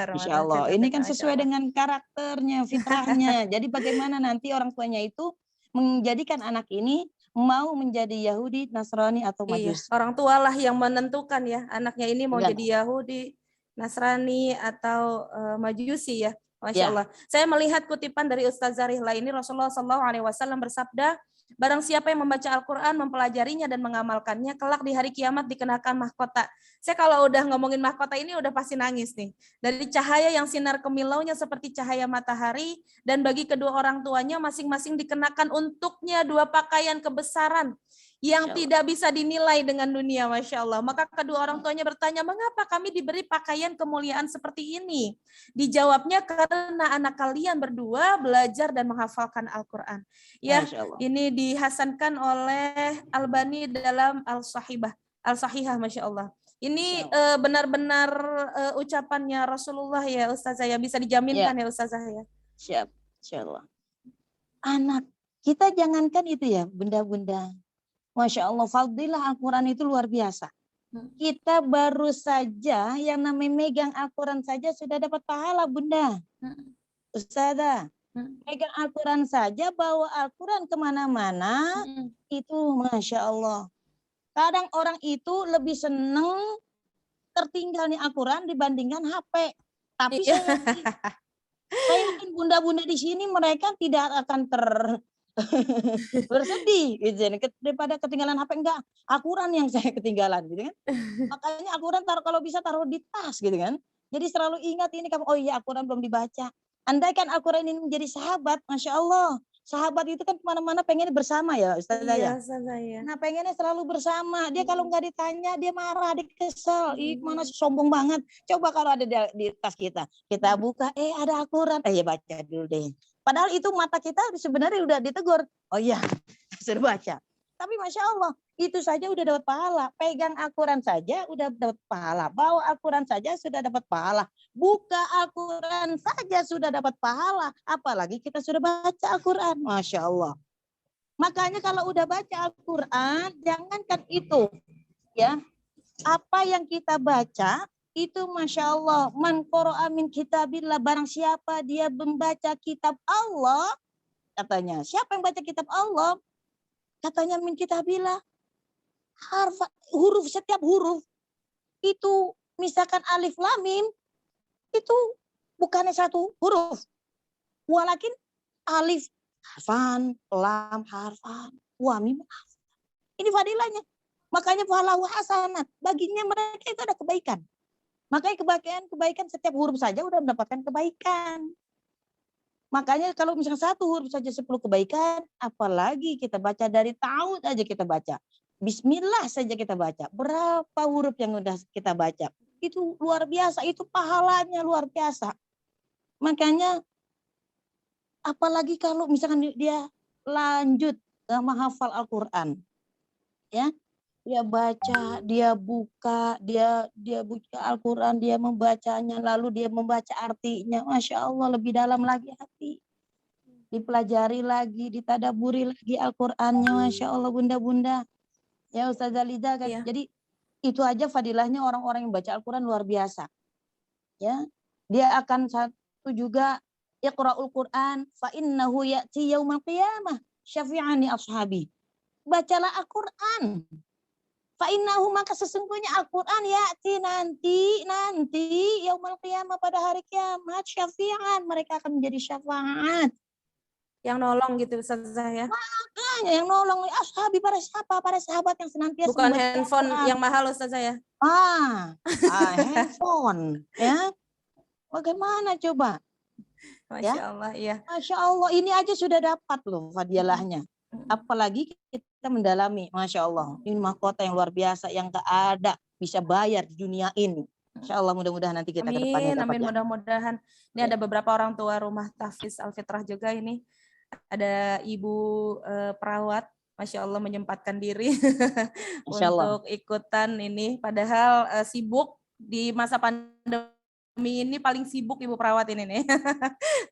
[SPEAKER 4] Insya Allah. Ini kan sesuai dengan karakternya, fitrahnya. Jadi bagaimana nanti orang tuanya itu menjadikan anak ini mau menjadi Yahudi, Nasrani atau
[SPEAKER 1] Iya,
[SPEAKER 4] Majusi.
[SPEAKER 1] orang tua lah yang menentukan ya, anaknya ini mau
[SPEAKER 4] Iya.
[SPEAKER 1] jadi Yahudi, Nasrani atau Majusi ya. Masya
[SPEAKER 4] Ya.
[SPEAKER 1] Allah. Saya melihat kutipan dari Ustazah Rihla ini, Rasulullah SAW bersabda, barang siapa yang membaca Al-Quran, mempelajarinya dan mengamalkannya, kelak di hari kiamat dikenakan mahkota. Saya kalau udah ngomongin mahkota ini udah pasti nangis nih. Dari cahaya yang sinar kemilaunya seperti cahaya matahari, dan bagi kedua orang tuanya masing-masing dikenakan untuknya 2 pakaian kebesaran yang tidak bisa dinilai dengan dunia, Masya Allah. Maka kedua orang tuanya bertanya, mengapa kami diberi pakaian kemuliaan seperti ini? Dijawabnya, karena anak kalian berdua belajar dan menghafalkan Al-Quran. Ya, ini dihasankan oleh Albani dalam Al-Sahihah, Masya Allah. Ini benar-benar ucapannya Rasulullah ya Ustazah, ya bisa dijaminkan ya Ustazah ya.
[SPEAKER 4] Siap, Insya Allah. Anak kita jangankan itu ya, benda-benda. Masya Allah, fadilah Al-Quran itu luar biasa. Kita baru saja yang namanya megang Al-Quran saja sudah dapat pahala, Bunda. Ustazah, megang Al-Quran saja, bawa Al-Quran kemana-mana, itu Masya Allah. Kadang orang itu lebih seneng tertinggalnya Al-Quran dibandingkan HP. Tapi saya yakin bunda-bunda di sini mereka tidak akan bersedih gitu, daripada ketinggalan HP. Enggak, Al-Quran yang saya ketinggalan gitu kan. Makanya Al-Quran kalau bisa taruh di tas gitu kan. Jadi selalu ingat ini kamu, oh iya Al-Quran belum dibaca. Andaikan Al-Quran ini menjadi sahabat, Masya Allah. Sahabat itu kan kemana-mana pengen bersama ya Ustazah ya. Nah pengennya selalu bersama. Dia kalau nggak ditanya dia marah, dia kesel. Ih mana sombong banget. Coba kalau ada di tas kita buka, ada Al-Quran. Ya baca dulu deh. Padahal itu mata kita sebenarnya udah ditegur. Oh iya, suruh baca. Tapi Masya Allah, itu saja udah dapat pahala. Pegang Al-Quran saja udah dapat pahala. Bawa Al-Quran saja sudah dapat pahala. Buka Al-Quran saja sudah dapat pahala. Apalagi kita sudah baca Al-Quran. Masya Allah. Makanya kalau udah baca Al-Quran, jangankan itu. Ya, apa yang kita baca, itu Masya Allah. Man qara'a min kitabillah, barang siapa dia membaca kitab Allah, katanya. Siapa yang baca kitab Allah? Katanya min kitabillah. Huruf, setiap huruf. Itu misalkan alif lam mim, itu bukannya satu huruf. Walakin alif harfan, lam harfan, wa mim harfan. Ini fadilahnya. Makanya falahu hasanat. Baginya mereka itu ada kebaikan. Makanya kebaikan setiap huruf saja udah mendapatkan kebaikan. Makanya kalau misalnya satu huruf saja 10 kebaikan, apalagi kita baca dari ta'awud aja kita baca. Bismillah saja kita baca. Berapa huruf yang udah kita baca? Itu luar biasa, itu pahalanya luar biasa. Makanya apalagi kalau misalkan dia lanjut menghafal Al-Quran. Ya. Dia baca, dia buka Al-Quran, dia membacanya, lalu dia membaca artinya. Masya Allah, lebih dalam lagi hati. Dipelajari lagi, ditadaburi lagi Al-Qurannya. Masya Allah, bunda-bunda. Ya Ustazah Liza, kan?
[SPEAKER 1] Iya.
[SPEAKER 4] Jadi itu aja fadilahnya orang-orang yang baca Al-Quran luar biasa. Ya, dia akan satu juga, Iqra'ul Quran, fa innahu ya'ti yaumal qiyamah syafi'ani ashabi. Bacalah Al-Quran. Fa'innahu, maka sesungguhnya Al-Quran ya'ti nanti yaumal qiyamah, pada hari kiamat, syafi'an, mereka akan menjadi syafaat.
[SPEAKER 1] yang nolong gitu Ustazah ya.
[SPEAKER 4] Makanya yang nolong ashabi para sahabat yang senantiasa
[SPEAKER 1] Bukan
[SPEAKER 4] membaca
[SPEAKER 1] handphone
[SPEAKER 4] Al-Quran.
[SPEAKER 1] yang mahal Ustazah ya.
[SPEAKER 4] Handphone ya. Bagaimana coba?
[SPEAKER 1] Masya Allah, iya.
[SPEAKER 4] Masya Allah, ini aja sudah dapat loh fadilahnya. Apalagi kita mendalami, Masya Allah. Ini mahkota yang luar biasa yang gak ada bisa bayar di dunia ini. Insya Allah mudah-mudahan nanti kita ke depannya
[SPEAKER 1] Amin,
[SPEAKER 4] dapat
[SPEAKER 1] amin
[SPEAKER 4] ya.
[SPEAKER 1] mudah-mudahan. Ini
[SPEAKER 4] Ya.
[SPEAKER 1] ada beberapa orang tua rumah tahfiz Al-Fitrah juga ini. Ada ibu perawat, Masya Allah menyempatkan diri
[SPEAKER 4] Masya Allah.
[SPEAKER 1] untuk ikutan ini. Padahal sibuk di masa pandemi ini paling sibuk ibu perawat ini nih.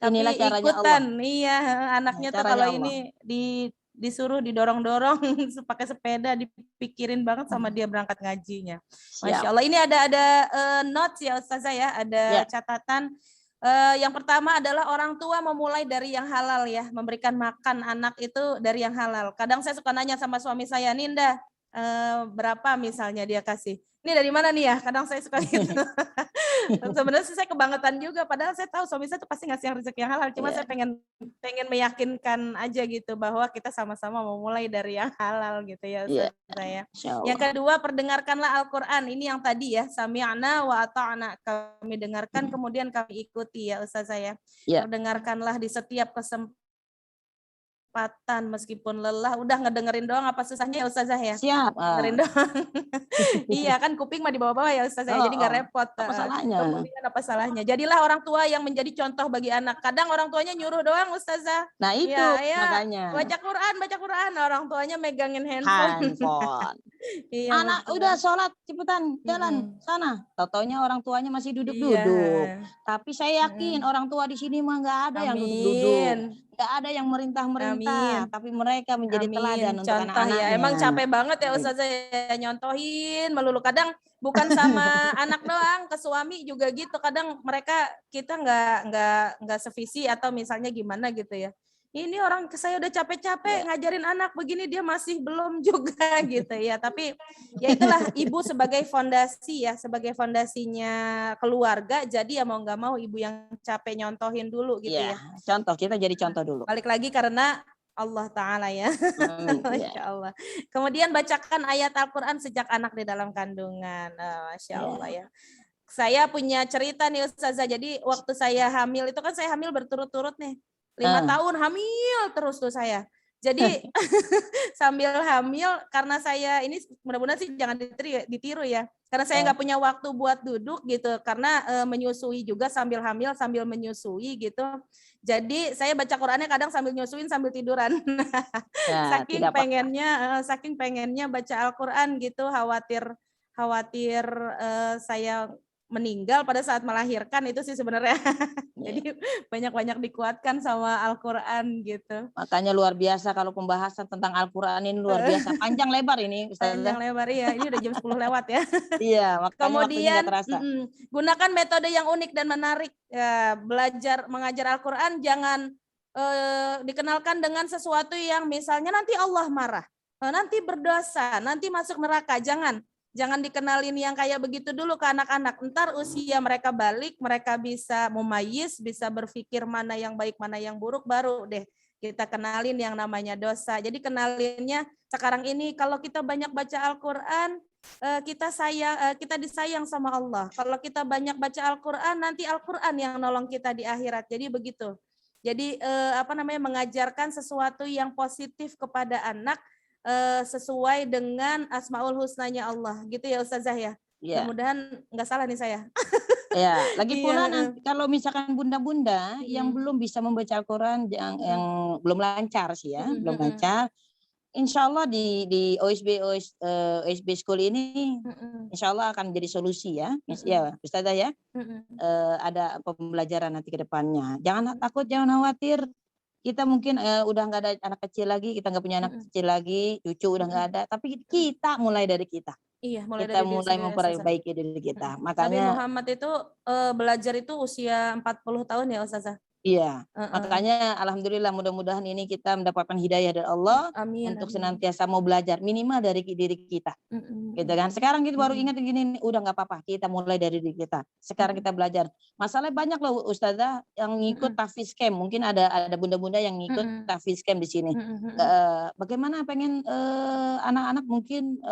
[SPEAKER 1] Tapi
[SPEAKER 4] Inilah caranya
[SPEAKER 1] ikutan,
[SPEAKER 4] Allah.
[SPEAKER 1] iya anaknya tuh
[SPEAKER 4] Caranya
[SPEAKER 1] kalau
[SPEAKER 4] Allah.
[SPEAKER 1] ini disuruh didorong-dorong pakai sepeda dipikirin banget sama dia berangkat ngajinya. Masya
[SPEAKER 4] Siap.
[SPEAKER 1] Allah. Ini ada notes ya Ustazah ya, ada
[SPEAKER 4] Ya.
[SPEAKER 1] catatan. Yang pertama adalah orang tua memulai dari yang halal ya, memberikan makan anak itu dari yang halal. Kadang saya suka nanya sama suami saya, Ninda, berapa misalnya dia kasih. Ini dari mana nih ya? Kadang saya suka gitu. Sebenarnya sih saya kebangetan juga, padahal saya tahu suami saya tuh pasti ngasih yang rezeki yang halal. Cuma
[SPEAKER 4] Iya.
[SPEAKER 1] saya pengen meyakinkan aja gitu bahwa kita sama-sama memulai dari yang halal gitu ya
[SPEAKER 4] Iya.
[SPEAKER 1] Ustaz saya.
[SPEAKER 4] Insya Allah.
[SPEAKER 1] Yang kedua, perdengarkanlah Al-Qur'an. Ini yang tadi ya, sami'na wa ata'na. Kami dengarkan kemudian kami ikuti ya Ustaz saya.
[SPEAKER 4] Iya.
[SPEAKER 1] Perdengarkanlah di setiap kesempatan meskipun lelah. Udah ngedengerin doang apa susahnya ya Ustazah ya?
[SPEAKER 4] Siap.
[SPEAKER 1] Dengerin doang. Iya kan kuping mah di bawah-bawah ya Ustazah, jadi nggak repot.
[SPEAKER 4] Apa salahnya?
[SPEAKER 1] Kemudian apa salahnya? Jadilah orang tua yang menjadi contoh bagi anak. Kadang orang tuanya nyuruh doang Ustazah.
[SPEAKER 4] Nah itu
[SPEAKER 1] Ya,
[SPEAKER 4] makanya.
[SPEAKER 1] baca Quran. Orang tuanya megangin handphone.
[SPEAKER 4] Handphone.
[SPEAKER 1] Iya,
[SPEAKER 4] Anak
[SPEAKER 1] betul.
[SPEAKER 4] udah sholat cepetan jalan sana. Tau-taunya orang tuanya masih duduk-duduk.
[SPEAKER 1] Iya.
[SPEAKER 4] Tapi saya yakin orang tua di sini mah nggak ada yang duduk-duduk, nggak ada yang merintah-merintah.
[SPEAKER 1] Amin.
[SPEAKER 4] Tapi mereka menjadi teladan untuk
[SPEAKER 1] Contoh
[SPEAKER 4] anak-anaknya.
[SPEAKER 1] ya, emang capek banget ya Ustazah ya, nyontohin melulu. Kadang bukan sama anak doang, ke suami juga gitu. Kadang kita nggak sevisi atau misalnya gimana gitu ya. Ini orang saya udah capek-capek ngajarin anak begini dia masih belum juga gitu ya. Tapi ya itulah ibu sebagai fondasi ya, sebagai fondasinya keluarga. Jadi ya mau nggak mau ibu yang capek nyontohin dulu gitu ya.
[SPEAKER 4] Contoh, kita jadi contoh dulu.
[SPEAKER 1] Balik lagi karena Allah Ta'ala ya.
[SPEAKER 4] Amin.
[SPEAKER 1] Masya Allah. Kemudian bacakan ayat Al-Quran sejak anak di dalam kandungan. Masya Allah ya. Saya punya cerita nih Ustazah. Jadi waktu saya hamil itu kan saya hamil berturut-turut nih. 5 tahun hamil terus tuh saya. Jadi sambil hamil karena saya ini mudah-mudahan sih jangan ditiru ya. Karena saya nggak punya waktu buat duduk gitu. Karena menyusui juga sambil hamil sambil menyusui gitu. Jadi saya baca Qurannya kadang sambil nyusuin sambil tiduran. Saking pengennya baca Al-Quran gitu, khawatir saya meninggal pada saat melahirkan itu sih sebenarnya. Jadi banyak-banyak dikuatkan sama Al-Quran gitu.
[SPEAKER 4] Makanya luar biasa kalau pembahasan tentang Al-Quran ini luar biasa. Panjang lebar ini Ustazah.
[SPEAKER 1] Panjang lebar ya, ini udah jam 10 lewat ya.
[SPEAKER 4] Iya, makanya
[SPEAKER 1] kemudian
[SPEAKER 4] nggak terasa.
[SPEAKER 1] Gunakan metode yang unik dan menarik. Ya, mengajar Al-Quran jangan dikenalkan dengan sesuatu yang misalnya nanti Allah marah, nanti berdosa, nanti masuk neraka. Jangan dikenalin yang kayak begitu dulu ke anak-anak. Ntar usia mereka balik, mereka bisa mumayyiz, bisa berpikir mana yang baik, mana yang buruk, baru deh kita kenalin yang namanya dosa. Jadi kenalinnya sekarang ini kalau kita banyak baca Al-Quran, kita disayang sama Allah. Kalau kita banyak baca Al-Quran, nanti Al-Quran yang nolong kita di akhirat. Jadi begitu. Jadi mengajarkan sesuatu yang positif kepada anak, sesuai dengan Asmaul Husnanya Allah gitu ya Ustazah ya. Mudah-mudahan nggak salah nih saya.
[SPEAKER 4] Ya, lagi pula nanti kalau misalkan bunda-bunda yang belum bisa membaca Al-Quran yang belum lancar sih ya, belum lancar. Insya Allah di OSB School ini insya Allah akan menjadi solusi ya. Ya, Ustazah ya. Ada pembelajaran nanti ke depannya. Jangan takut, jangan khawatir. Kita mungkin udah nggak ada anak kecil lagi, kita nggak punya anak kecil lagi, cucu udah nggak ada, tapi kita mulai dari kita.
[SPEAKER 1] Iya,
[SPEAKER 4] kita mulai memperbaiki diri kita. Makanya
[SPEAKER 1] Nabi Muhammad itu belajar itu usia 40 tahun ya Ustazah.
[SPEAKER 4] Iya,
[SPEAKER 1] Heeh.
[SPEAKER 4] makanya alhamdulillah mudah-mudahan ini kita mendapatkan hidayah dari Allah
[SPEAKER 1] Amin,
[SPEAKER 4] untuk
[SPEAKER 1] amin.
[SPEAKER 4] senantiasa mau belajar minimal dari diri kita. Gitu kan. Sekarang kita baru ingat gini, udah nggak apa-apa, kita mulai dari diri kita. Sekarang kita belajar. Masalahnya banyak loh ustazah yang ngikut tahfiz camp. Mungkin ada bunda-bunda yang ngikut tahfiz camp di sini. Bagaimana pengen anak-anak mungkin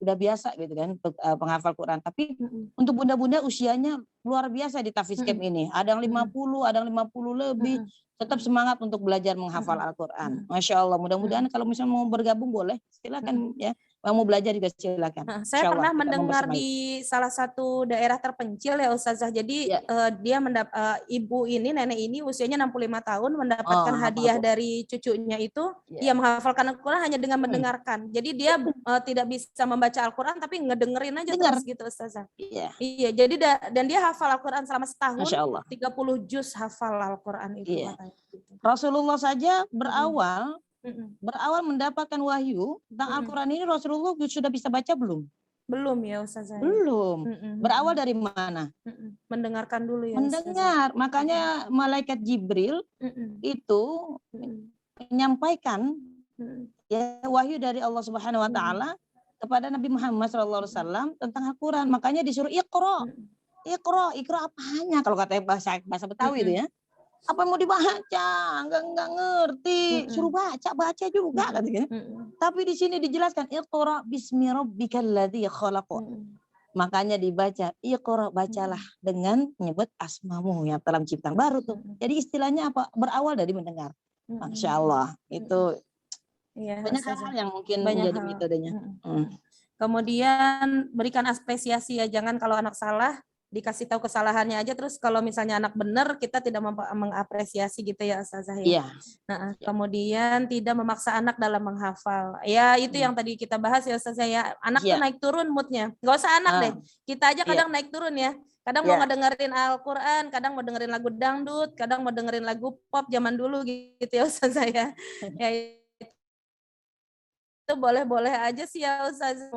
[SPEAKER 4] udah biasa gitu kan penghafal Quran. Tapi untuk bunda-bunda usianya luar biasa di tahfiz camp ini. Ada yang 50, ada yang 50 lebih. Tetap semangat untuk belajar menghafal Al-Quran. Masya Allah. Mudah-mudahan kalau misalnya mau bergabung boleh. Silakan ya. Mau belajar juga silakan.
[SPEAKER 1] Saya
[SPEAKER 4] Insya Allah
[SPEAKER 1] pernah
[SPEAKER 4] kita
[SPEAKER 1] mendengar
[SPEAKER 4] membersamai.
[SPEAKER 1] di salah satu daerah terpencil ya Ustazah. Jadi
[SPEAKER 4] Ya.
[SPEAKER 1] dia ibu ini, nenek ini usianya 65 tahun mendapatkan
[SPEAKER 4] hafal
[SPEAKER 1] hadiah
[SPEAKER 4] Quran.
[SPEAKER 1] dari cucunya itu,
[SPEAKER 4] Ya.
[SPEAKER 1] ia menghafalkan Al-Quran hanya dengan mendengarkan. Jadi dia tidak bisa membaca Al-Quran tapi ngedengerin aja
[SPEAKER 4] Dengar.
[SPEAKER 1] terus gitu Ustazah.
[SPEAKER 4] Iya.
[SPEAKER 1] Iya, jadi dan dia hafal Al-Quran selama setahun,
[SPEAKER 4] Masya Allah.
[SPEAKER 1] 30 juz hafal Al-Quran itu
[SPEAKER 4] Iya.
[SPEAKER 1] katanya. Gitu.
[SPEAKER 4] Rasulullah saja berawal mendapatkan wahyu tentang Al-Quran ini Rasulullah sudah bisa baca belum?
[SPEAKER 1] Belum ya Ustazah.
[SPEAKER 4] Belum. Berawal dari mana?
[SPEAKER 1] Mendengarkan dulu ya
[SPEAKER 4] Mendengar. Makanya malaikat Jibril itu menyampaikan ya wahyu dari Allah Subhanahu wa taala kepada Nabi Muhammad SAW tentang Al-Quran. Makanya disuruh Iqra. Iqra apanya kalau kata bahasa Betawi itu ya. Apa yang mau dibaca? Enggak ngerti. Suruh baca juga katanya. Tapi di sini dijelaskan Iqra bismi rabbikal ladzi khalaq. Makanya dibaca Iqra, bacalah dengan menyebut asmamu yang telah menciptakan. Baru tuh. Jadi istilahnya apa? Berawal dari mendengar. Masya Allah. Itu banyak hal yang mungkin menjadi metodenya.
[SPEAKER 1] Kemudian berikan apresiasi ya, jangan kalau anak salah dikasih tahu kesalahannya aja, terus kalau misalnya anak benar kita tidak mengapresiasi gitu ya Ustazah ya.
[SPEAKER 4] Iya.
[SPEAKER 1] Nah, kemudian tidak memaksa anak dalam menghafal. Ya itu yang tadi kita bahas ya Ustazah ya. Anak tuh naik turun moodnya. Nggak usah anak deh. Kita aja kadang naik turun ya. Kadang mau ngedengerin Al-Quran, kadang mau dengerin lagu dangdut, kadang mau dengerin lagu pop zaman dulu gitu ya Ustazah ya. Ya itu boleh-boleh aja sih ya Ustazah.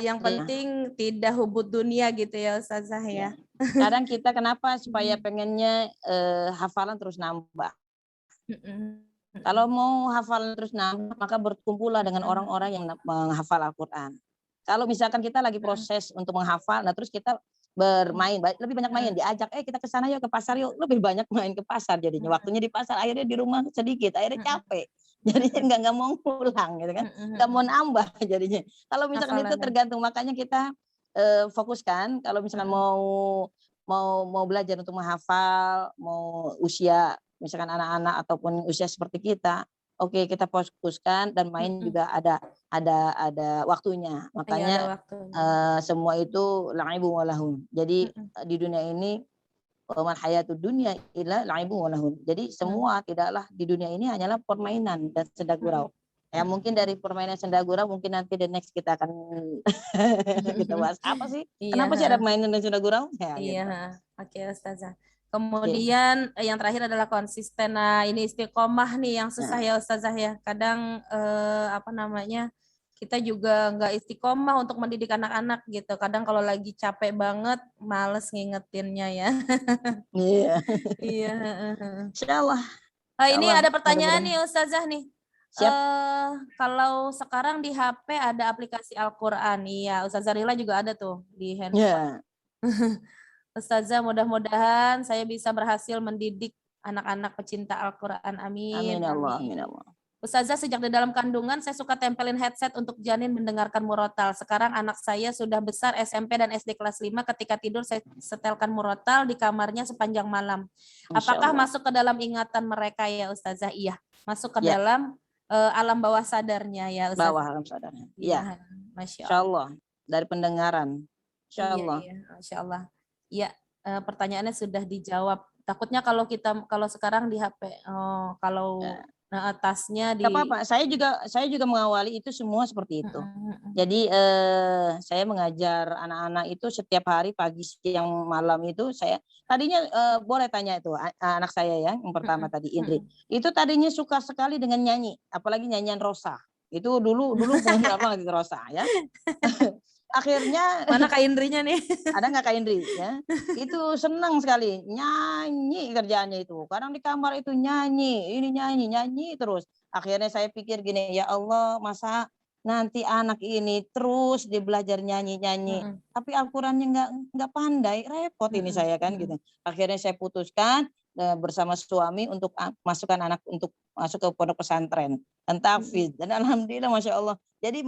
[SPEAKER 1] Yang penting tidak hubud dunia gitu ya Ustazah ya.
[SPEAKER 4] Kadang kita kenapa supaya pengennya hafalan terus nambah. Kalau mau hafalan terus nambah maka berkumpullah dengan orang-orang yang menghafal Al-Quran. Kalau misalkan kita lagi proses untuk menghafal, nah terus kita bermain, lebih banyak main, diajak, kita ke sana yuk, ke pasar yuk, lebih banyak main ke pasar jadinya. Waktunya di pasar, akhirnya di rumah sedikit, akhirnya capek. Jadinya nggak mau pulang gitu kan, nggak mau nambah jadinya. Kalau misalkan itu tergantung, makanya kita fokuskan kalau misalkan mau belajar untuk menghafal, mau usia misalkan anak-anak ataupun usia seperti kita, oke kita fokuskan dan main juga ada waktunya. Makanya semua itu la'ibu walahun. Jadi di dunia ini man hayatud dunya illa la'ibu walahun. Jadi semua tidaklah di dunia ini hanyalah permainan dan senda gurau. Ya mungkin dari permainan senda gurau mungkin nanti the next kita akan kita bahas apa sih? Kenapa sih ada permainan dan senda gurau? Ya,
[SPEAKER 1] iya, oke Ustazah. Kemudian yang terakhir adalah konsisten. Nah, ini istiqomah nih yang susah ya Ustazah ya. Kadang kita juga nggak istiqomah untuk mendidik anak-anak gitu. Kadang kalau lagi capek banget, males ngingetinnya ya.
[SPEAKER 4] Iya.
[SPEAKER 1] Iya.
[SPEAKER 4] Insyaallah.
[SPEAKER 1] Ini ada pertanyaan nih Ustazah nih.
[SPEAKER 4] Siap.
[SPEAKER 1] Kalau sekarang di HP ada aplikasi Al-Quran. Iya, Ustazah Rila juga ada tuh di handphone. Ustazah, mudah-mudahan saya bisa berhasil mendidik anak-anak pecinta Al-Quran. Amin.
[SPEAKER 4] Amin Allah, amin Allah.
[SPEAKER 1] Ustazah, sejak di dalam kandungan saya suka tempelin headset untuk janin mendengarkan murotal. Sekarang anak saya sudah besar SMP dan SD kelas 5. Ketika tidur saya setelkan murotal di kamarnya sepanjang malam. Apakah masuk ke dalam ingatan mereka ya Ustazah? Iya, masuk ke dalam alam bawah sadarnya ya Ustazah.
[SPEAKER 4] Bawah alam sadarnya.
[SPEAKER 1] Iya. Masya
[SPEAKER 4] Allah. Insya Allah. Dari pendengaran. Insya Allah.
[SPEAKER 1] Iya, Insya Allah. Ya, pertanyaannya sudah dijawab. Takutnya kalau sekarang di HP, kalau tasnya di.
[SPEAKER 4] Gak apa-apa. Saya juga mengawali itu semua seperti itu. Jadi saya mengajar anak-anak itu setiap hari pagi, siang, malam itu saya. Tadinya boleh tanya itu anak saya ya, yang pertama tadi Indri. Itu tadinya suka sekali dengan nyanyi, apalagi nyanyian Rosa. Itu dulu berapa lagi Rosa ya. akhirnya
[SPEAKER 1] Mana Kak Indrinya nih?
[SPEAKER 4] ada nggak Kak Indri ya? Itu senang sekali nyanyi kerjaannya itu. Kadang di kamar itu nyanyi, ini nyanyi terus. Akhirnya saya pikir gini, ya Allah, masa nanti anak ini terus dia belajar nyanyi-nyanyi,
[SPEAKER 1] Mm-mm.
[SPEAKER 4] tapi Al-Qur'annya nggak pandai, repot ini
[SPEAKER 1] Mm-mm.
[SPEAKER 4] saya kan
[SPEAKER 1] Mm-mm.
[SPEAKER 4] gitu. Akhirnya saya putuskan bersama suami untuk masukkan anak untuk masuk ke pondok pesantren dan tahfiz. Dan alhamdulillah masya Allah. Jadi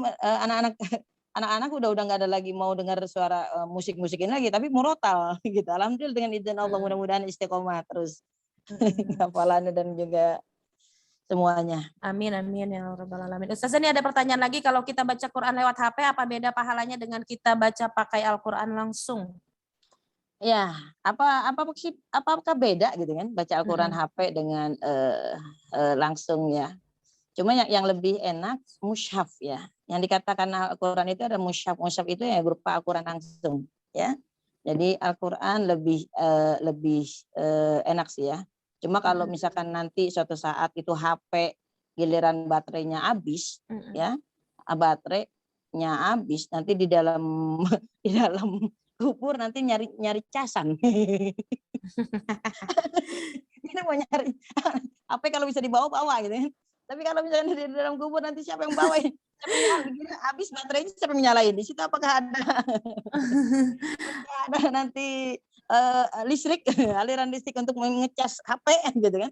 [SPEAKER 4] anak-anak udah nggak ada lagi mau dengar suara musik-musik ini lagi, tapi murotal gitu. Alhamdulillah dengan izin Allah, mudah-mudahan istiqomah terus hafalannya dan juga semuanya.
[SPEAKER 1] Amin amin ya rabbal alamin. Ustazah, ini ada pertanyaan lagi, kalau kita baca Quran lewat HP apa beda pahalanya dengan kita baca pakai Al-Qur'an langsung?
[SPEAKER 4] Ya, apakah beda gitu kan baca Al-Qur'an HP dengan langsung ya. Cuma yang lebih enak mushaf ya. Yang dikatakan Al-Qur'an itu ada mushaf. Mushaf itu ya berupa Al-Qur'an langsung ya. Jadi Al-Qur'an lebih enak sih ya. Cuma kalau misalkan nanti suatu saat itu HP giliran baterainya habis ya, baterainya habis, nanti di dalam di dalam kubur nanti nyari casan. Ini mau nyari HP kalau bisa dibawa gitu ya. Tapi kalau misalnya di dalam kubur nanti siapa yang bawa? Siapa yang habis baterainya, siapa yang nyalain? Di situ apakah ada nanti listrik, aliran listrik untuk mengecas HP gitu kan?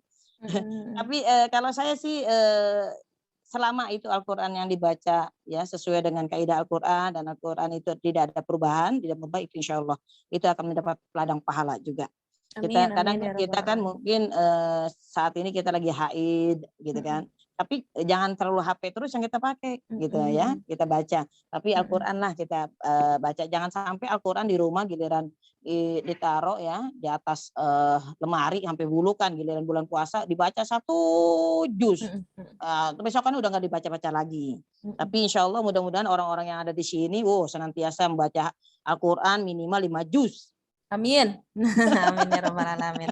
[SPEAKER 4] Tapi kalau saya sih selama itu Al-Qur'an yang dibaca ya sesuai dengan kaidah Al-Qur'an, dan Al-Qur'an itu tidak ada perubahan, tidak berubah, insya Allah itu akan mendapat ladang pahala juga. Kita kadang kita kan mungkin saat ini kita lagi haid gitu kan, tapi jangan terlalu HP terus yang kita pakai gitu ya, kita baca. Tapi Al-Qur'an lah kita baca, jangan sampai Al-Qur'an di rumah giliran ditaruh ya di atas lemari sampai bulukan, giliran bulan puasa dibaca 1 juz. Besok kan udah nggak dibaca-baca lagi. Tapi insya Allah mudah-mudahan orang-orang yang ada di sini senantiasa membaca Al-Qur'an minimal 5 juz.
[SPEAKER 1] Amin. Amin ya rabbal alamin.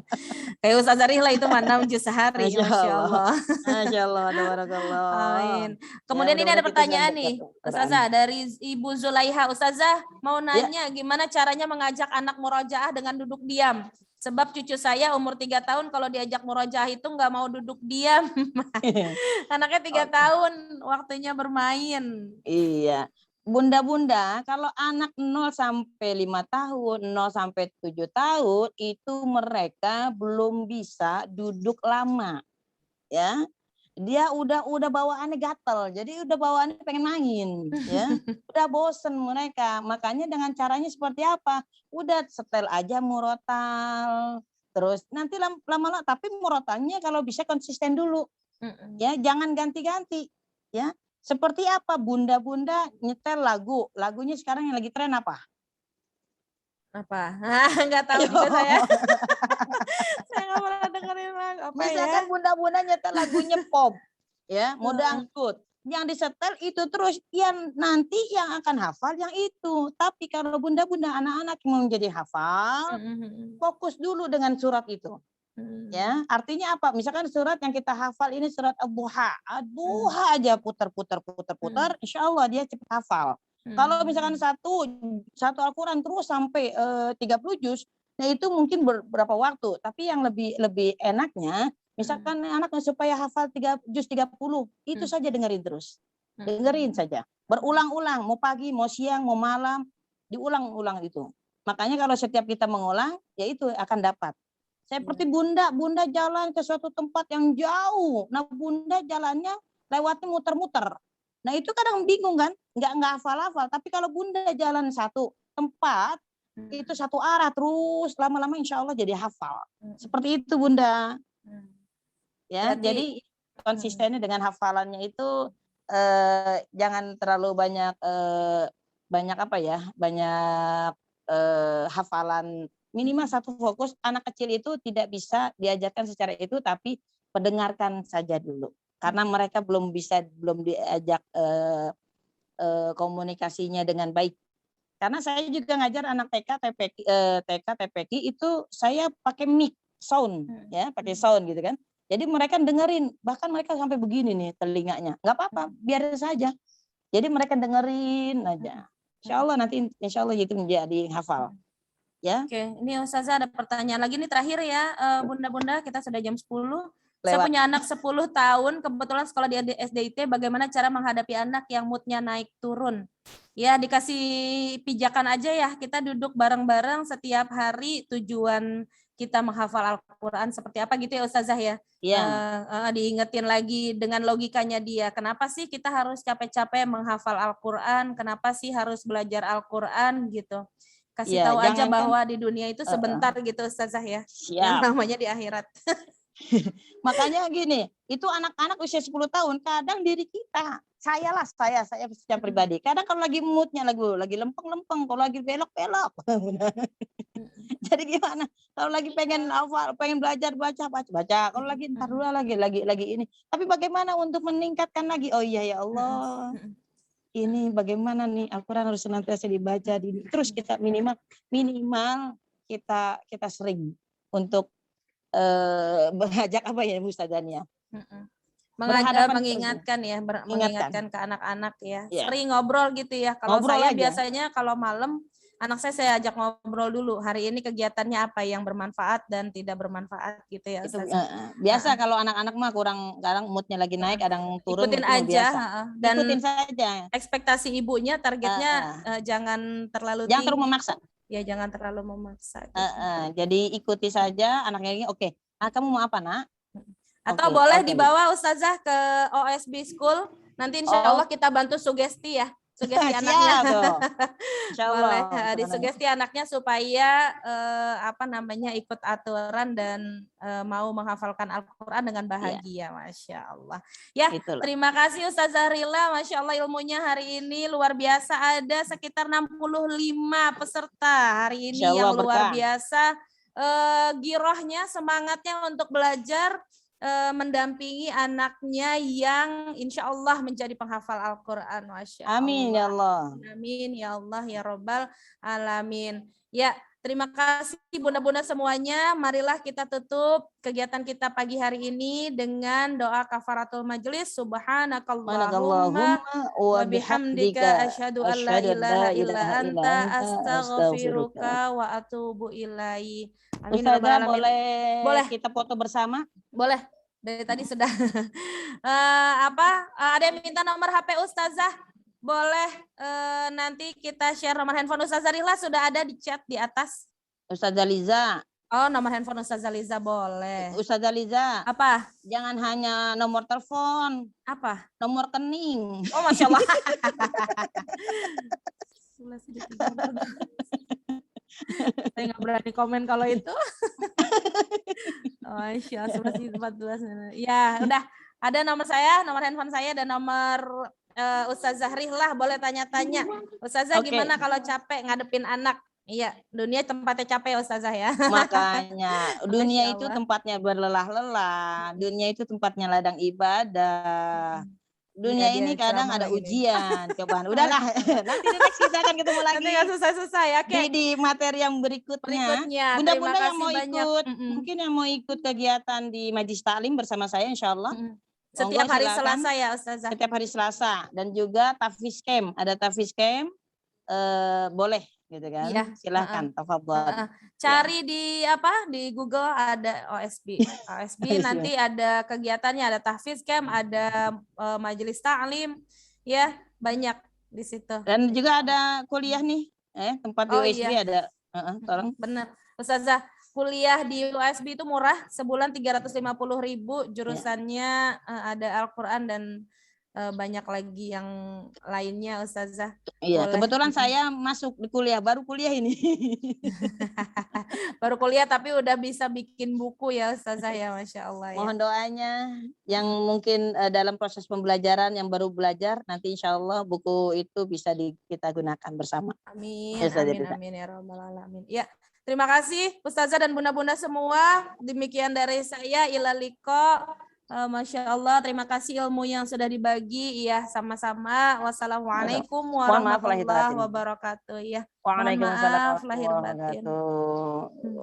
[SPEAKER 1] Kayak Ustazah Rihla itu 6 juz sehari, Masya Allah.
[SPEAKER 4] Masya Allah, tabarakallah.
[SPEAKER 1] Amin. Kemudian ini ada pertanyaan nih, Ustazah, dari Ibu Zulaiha. Ustazah mau nanya gimana caranya mengajak anak murojaah dengan duduk diam. Sebab cucu saya umur 3 tahun kalau diajak murojaah itu nggak mau duduk diam. Anaknya 3 tahun, waktunya bermain.
[SPEAKER 4] Iya. Bunda-bunda, kalau anak 0 sampai 5 tahun, 0 sampai 7 tahun itu mereka belum bisa duduk lama. Ya. Dia udah bawaannya gatel. Jadi udah bawaannya pengen main, ya. Udah bosen mereka. Makanya dengan caranya seperti apa? Udah setel aja murotal. Terus nanti lama-lama, tapi murotalnya kalau bisa konsisten dulu. Ya, jangan ganti-ganti, ya. Seperti apa bunda-bunda nyetel lagu. Lagunya sekarang yang lagi tren apa?
[SPEAKER 1] Apa? Enggak tahu juga saya. Saya nggak pernah dengerin lagu. Apa
[SPEAKER 4] misalkan
[SPEAKER 1] ya?
[SPEAKER 4] bunda-bunda nyetel lagunya pop, ya, mau dangdut. Yang disetel itu terus, yang nanti yang akan hafal yang itu. Tapi kalau bunda-bunda anak-anak yang mau menjadi hafal, fokus dulu dengan surat itu. Ya, artinya apa? Misalkan surat yang kita hafal ini surat Ad-Duha. Ad-Duha aja putar-putar, insya Allah dia cepat hafal. Kalau misalkan satu Al-Qur'an terus sampai 30 juz, nah itu mungkin beberapa waktu. Tapi yang lebih enaknya, misalkan anaknya supaya hafal 3 juz 30, itu saja dengerin terus. Dengerin saja. Berulang-ulang, mau pagi, mau siang, mau malam, diulang-ulang itu. Makanya kalau setiap kita mengulang, ya itu akan dapat. Seperti bunda jalan ke suatu tempat yang jauh. Nah, bunda jalannya lewatnya muter-muter. Nah, itu kadang bingung kan? Nggak hafal-hafal. Tapi kalau bunda jalan satu tempat, itu satu arah terus, lama-lama insya Allah jadi hafal. Seperti itu bunda. Ya, jadi konsistennya dengan hafalannya itu jangan terlalu banyak hafalan. Minimal satu fokus. Anak kecil itu tidak bisa diajarkan secara itu, tapi mendengarkan saja dulu. Karena mereka belum diajak komunikasinya dengan baik. Karena saya juga ngajar anak TK, TPK itu saya pakai mic sound, ya, pakai sound gitu kan. Jadi mereka dengerin, bahkan mereka sampai begini nih telinganya. Nggak apa-apa, biarin saja. Jadi mereka dengerin aja. Insya Allah nanti insya Allah itu menjadi hafal. Ya,
[SPEAKER 1] Oke, ini Ustazah ada pertanyaan lagi nih terakhir ya, Bunda-bunda, kita sudah jam 10. Saya
[SPEAKER 4] lewat.
[SPEAKER 1] punya anak 10 tahun, kebetulan sekolah di SDIT, bagaimana cara menghadapi anak yang moodnya naik turun? Ya, dikasih pijakan aja ya, kita duduk bareng-bareng setiap hari, tujuan kita menghafal Al-Quran seperti apa gitu ya Ustazah ya?
[SPEAKER 4] Ya,
[SPEAKER 1] Diingetin lagi dengan logikanya dia, kenapa sih kita harus capek-capek menghafal Al-Quran, kenapa sih harus belajar Al-Quran gitu? Kasih
[SPEAKER 4] ya,
[SPEAKER 1] tahu aja
[SPEAKER 4] jangankan
[SPEAKER 1] bahwa di dunia itu sebentar gitu Ustazah ya, yang
[SPEAKER 4] siap.
[SPEAKER 1] namanya di akhirat.
[SPEAKER 4] Makanya gini, itu anak-anak usia 10 tahun, kadang diri kita, saya secara pribadi, kadang kalau lagi moodnya lagi lempeng-lempeng, kalau lagi belok-belok. Jadi gimana? Kalau lagi pengen hafal, pengen belajar baca. Kalau lagi ntar dulu lagi ini. Tapi bagaimana untuk meningkatkan lagi? Oh iya ya Allah. Ini bagaimana nih Al-Quran harus senantiasa dibaca, terus kita minimal kita sering untuk mengajak apa ya Ustazania? Berhadapan
[SPEAKER 1] Mengingatkan ya, mengingatkan ke anak-anak ya.
[SPEAKER 4] Ya.
[SPEAKER 1] Sering ngobrol gitu ya. Kalau
[SPEAKER 4] Ngobrol
[SPEAKER 1] saya
[SPEAKER 4] aja.
[SPEAKER 1] biasanya kalau malam anak saya ajak ngobrol dulu. Hari ini kegiatannya apa yang bermanfaat dan tidak bermanfaat gitu ya
[SPEAKER 4] Itu,
[SPEAKER 1] Ustazah.
[SPEAKER 4] biasa kalau anak-anak mah kadang moodnya lagi naik, kadang turun.
[SPEAKER 1] Ikutin
[SPEAKER 4] itu mah
[SPEAKER 1] aja.
[SPEAKER 4] biasa.
[SPEAKER 1] Dan
[SPEAKER 4] Ikutin saja.
[SPEAKER 1] ekspektasi ibunya targetnya jangan terlalu
[SPEAKER 4] Jangan
[SPEAKER 1] tinggi.
[SPEAKER 4] terlalu memaksa.
[SPEAKER 1] Ya jangan terlalu memaksa. Gitu.
[SPEAKER 4] Jadi ikuti saja anaknya ini. Oke. Kamu mau apa nak?
[SPEAKER 1] Atau
[SPEAKER 4] Oke,
[SPEAKER 1] boleh
[SPEAKER 4] oke.
[SPEAKER 1] dibawa Ustazah ke OSB School. Nanti insya Allah kita bantu sugesti ya. Sugesti anaknya.
[SPEAKER 4] Insya Allah.
[SPEAKER 1] Boleh disugesti anaknya supaya ikut aturan dan mau menghafalkan Al-Quran dengan bahagia. Masya Allah. Ya,
[SPEAKER 4] Itulah.
[SPEAKER 1] terima kasih Ustazah Rila. Masya Allah ilmunya hari ini luar biasa. Ada sekitar 65 peserta hari ini
[SPEAKER 4] Insya Allah
[SPEAKER 1] yang luar
[SPEAKER 4] berkah.
[SPEAKER 1] biasa. Girohnya, semangatnya untuk belajar, mendampingi anaknya yang insya Allah menjadi penghafal Al-Quran. Masya Allah.
[SPEAKER 4] Amin ya Allah.
[SPEAKER 1] Amin ya Allah ya Rabbal Alamin. Ya, terima kasih bunda-bunda semuanya. Marilah kita tutup kegiatan kita pagi hari ini dengan doa kafaratul majelis. Subhanakallahumma wa bihamdika asyhadu an la ilaha illa anta astaghfiruka wa atubu ilaihi. Amin.
[SPEAKER 4] Ustazah boleh kita foto bersama?
[SPEAKER 1] Boleh. Dari tadi sudah. Ada yang minta nomor HP Ustazah? Boleh nanti kita share nomor handphone Ustazah Rila, sudah ada di chat di atas.
[SPEAKER 4] Ustazah Liza.
[SPEAKER 1] Oh, nomor handphone Ustazah Liza boleh.
[SPEAKER 4] Ustazah Liza.
[SPEAKER 1] Apa?
[SPEAKER 4] Jangan hanya nomor telepon.
[SPEAKER 1] Apa?
[SPEAKER 4] Nomor rekening.
[SPEAKER 1] Oh, Masya Allah. Saya nggak berani komen kalau itu. Oh, Masya Allah, 14. Ya, udah. Ada nomor saya, nomor handphone saya, dan nomor Ustazah Rihlah. Boleh tanya-tanya. Ustazah gimana kalau capek ngadepin anak? Iya, dunia tempatnya capek Ustazah ya.
[SPEAKER 4] Makanya, dunia itu tempatnya berlelah-lelah. Dunia itu tempatnya ladang ibadah. Dunia ini kadang ada ujian, cobaan. Udahlah, nanti next kita akan ketemu lagi.
[SPEAKER 1] Nanti nggak selesai-selesai ya.
[SPEAKER 4] Di materi yang berikutnya. Bunda-bunda yang mau ikut, mungkin yang mau ikut kegiatan di Majlis Taklim bersama saya, insya Allah.
[SPEAKER 1] Setiap hari Selasa ya Ustazah.
[SPEAKER 4] Setiap hari Selasa, dan juga Tafiz Camp. Ada Tafiz Camp, boleh gitu kan.
[SPEAKER 1] Iya.
[SPEAKER 4] Silahkan, tafadhol.
[SPEAKER 1] Cari di Google ada OSB. OSB nanti ada kegiatannya, ada Tahfiz Camp, ada Majelis Ta'lim, ya banyak di situ.
[SPEAKER 4] Dan juga ada kuliah nih, tempat di OSB
[SPEAKER 1] iya.
[SPEAKER 4] ada. Tolong.
[SPEAKER 1] Benar, Ustazah. Kuliah di USB itu murah, sebulan 350.000, jurusannya ada Al-Quran dan banyak lagi yang lainnya Ustazah.
[SPEAKER 4] Iya,
[SPEAKER 1] boleh.
[SPEAKER 4] Kebetulan saya masuk di kuliah, baru kuliah ini.
[SPEAKER 1] Baru kuliah tapi udah bisa bikin buku ya Ustazah ya, Masya Allah ya.
[SPEAKER 4] Mohon doanya yang mungkin dalam proses pembelajaran yang baru belajar, nanti insya Allah buku itu bisa kita gunakan bersama.
[SPEAKER 1] Amin, amin ya Rabbal Alamin. Ya, terima kasih Ustazah dan bunda-bunda semua. Demikian dari saya, ilaliko. Masya Allah, terima kasih ilmu yang sudah dibagi. Iya, sama-sama. Wassalamualaikum warahmatullahi wabarakatuh. Ya,
[SPEAKER 4] Waalaikumsalam
[SPEAKER 1] lahir batin.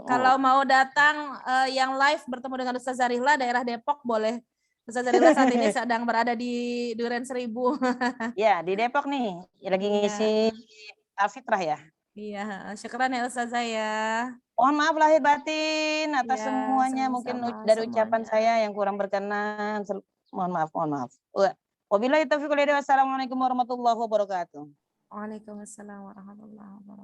[SPEAKER 1] Kalau mau datang yang live bertemu dengan Ustazah Rihla daerah Depok boleh. Ustazah Rihla saat ini sedang berada di Duren 1000.
[SPEAKER 4] Ya, di Depok nih. Lagi ngisi Alfitrah ya.
[SPEAKER 1] Iya, syukran ya Ustazah ya.
[SPEAKER 4] Mohon maaf lahir batin atas
[SPEAKER 1] Ya,
[SPEAKER 4] semuanya. Mungkin
[SPEAKER 1] sama-sama
[SPEAKER 4] dari ucapan
[SPEAKER 1] semuanya.
[SPEAKER 4] saya yang kurang berkenan. Mohon maaf, mohon maaf. Wabillahi taufiq wal hidayah. Wassalamualaikum warahmatullahi wabarakatuh.
[SPEAKER 1] Waalaikumsalam warahmatullahi wabarakatuh.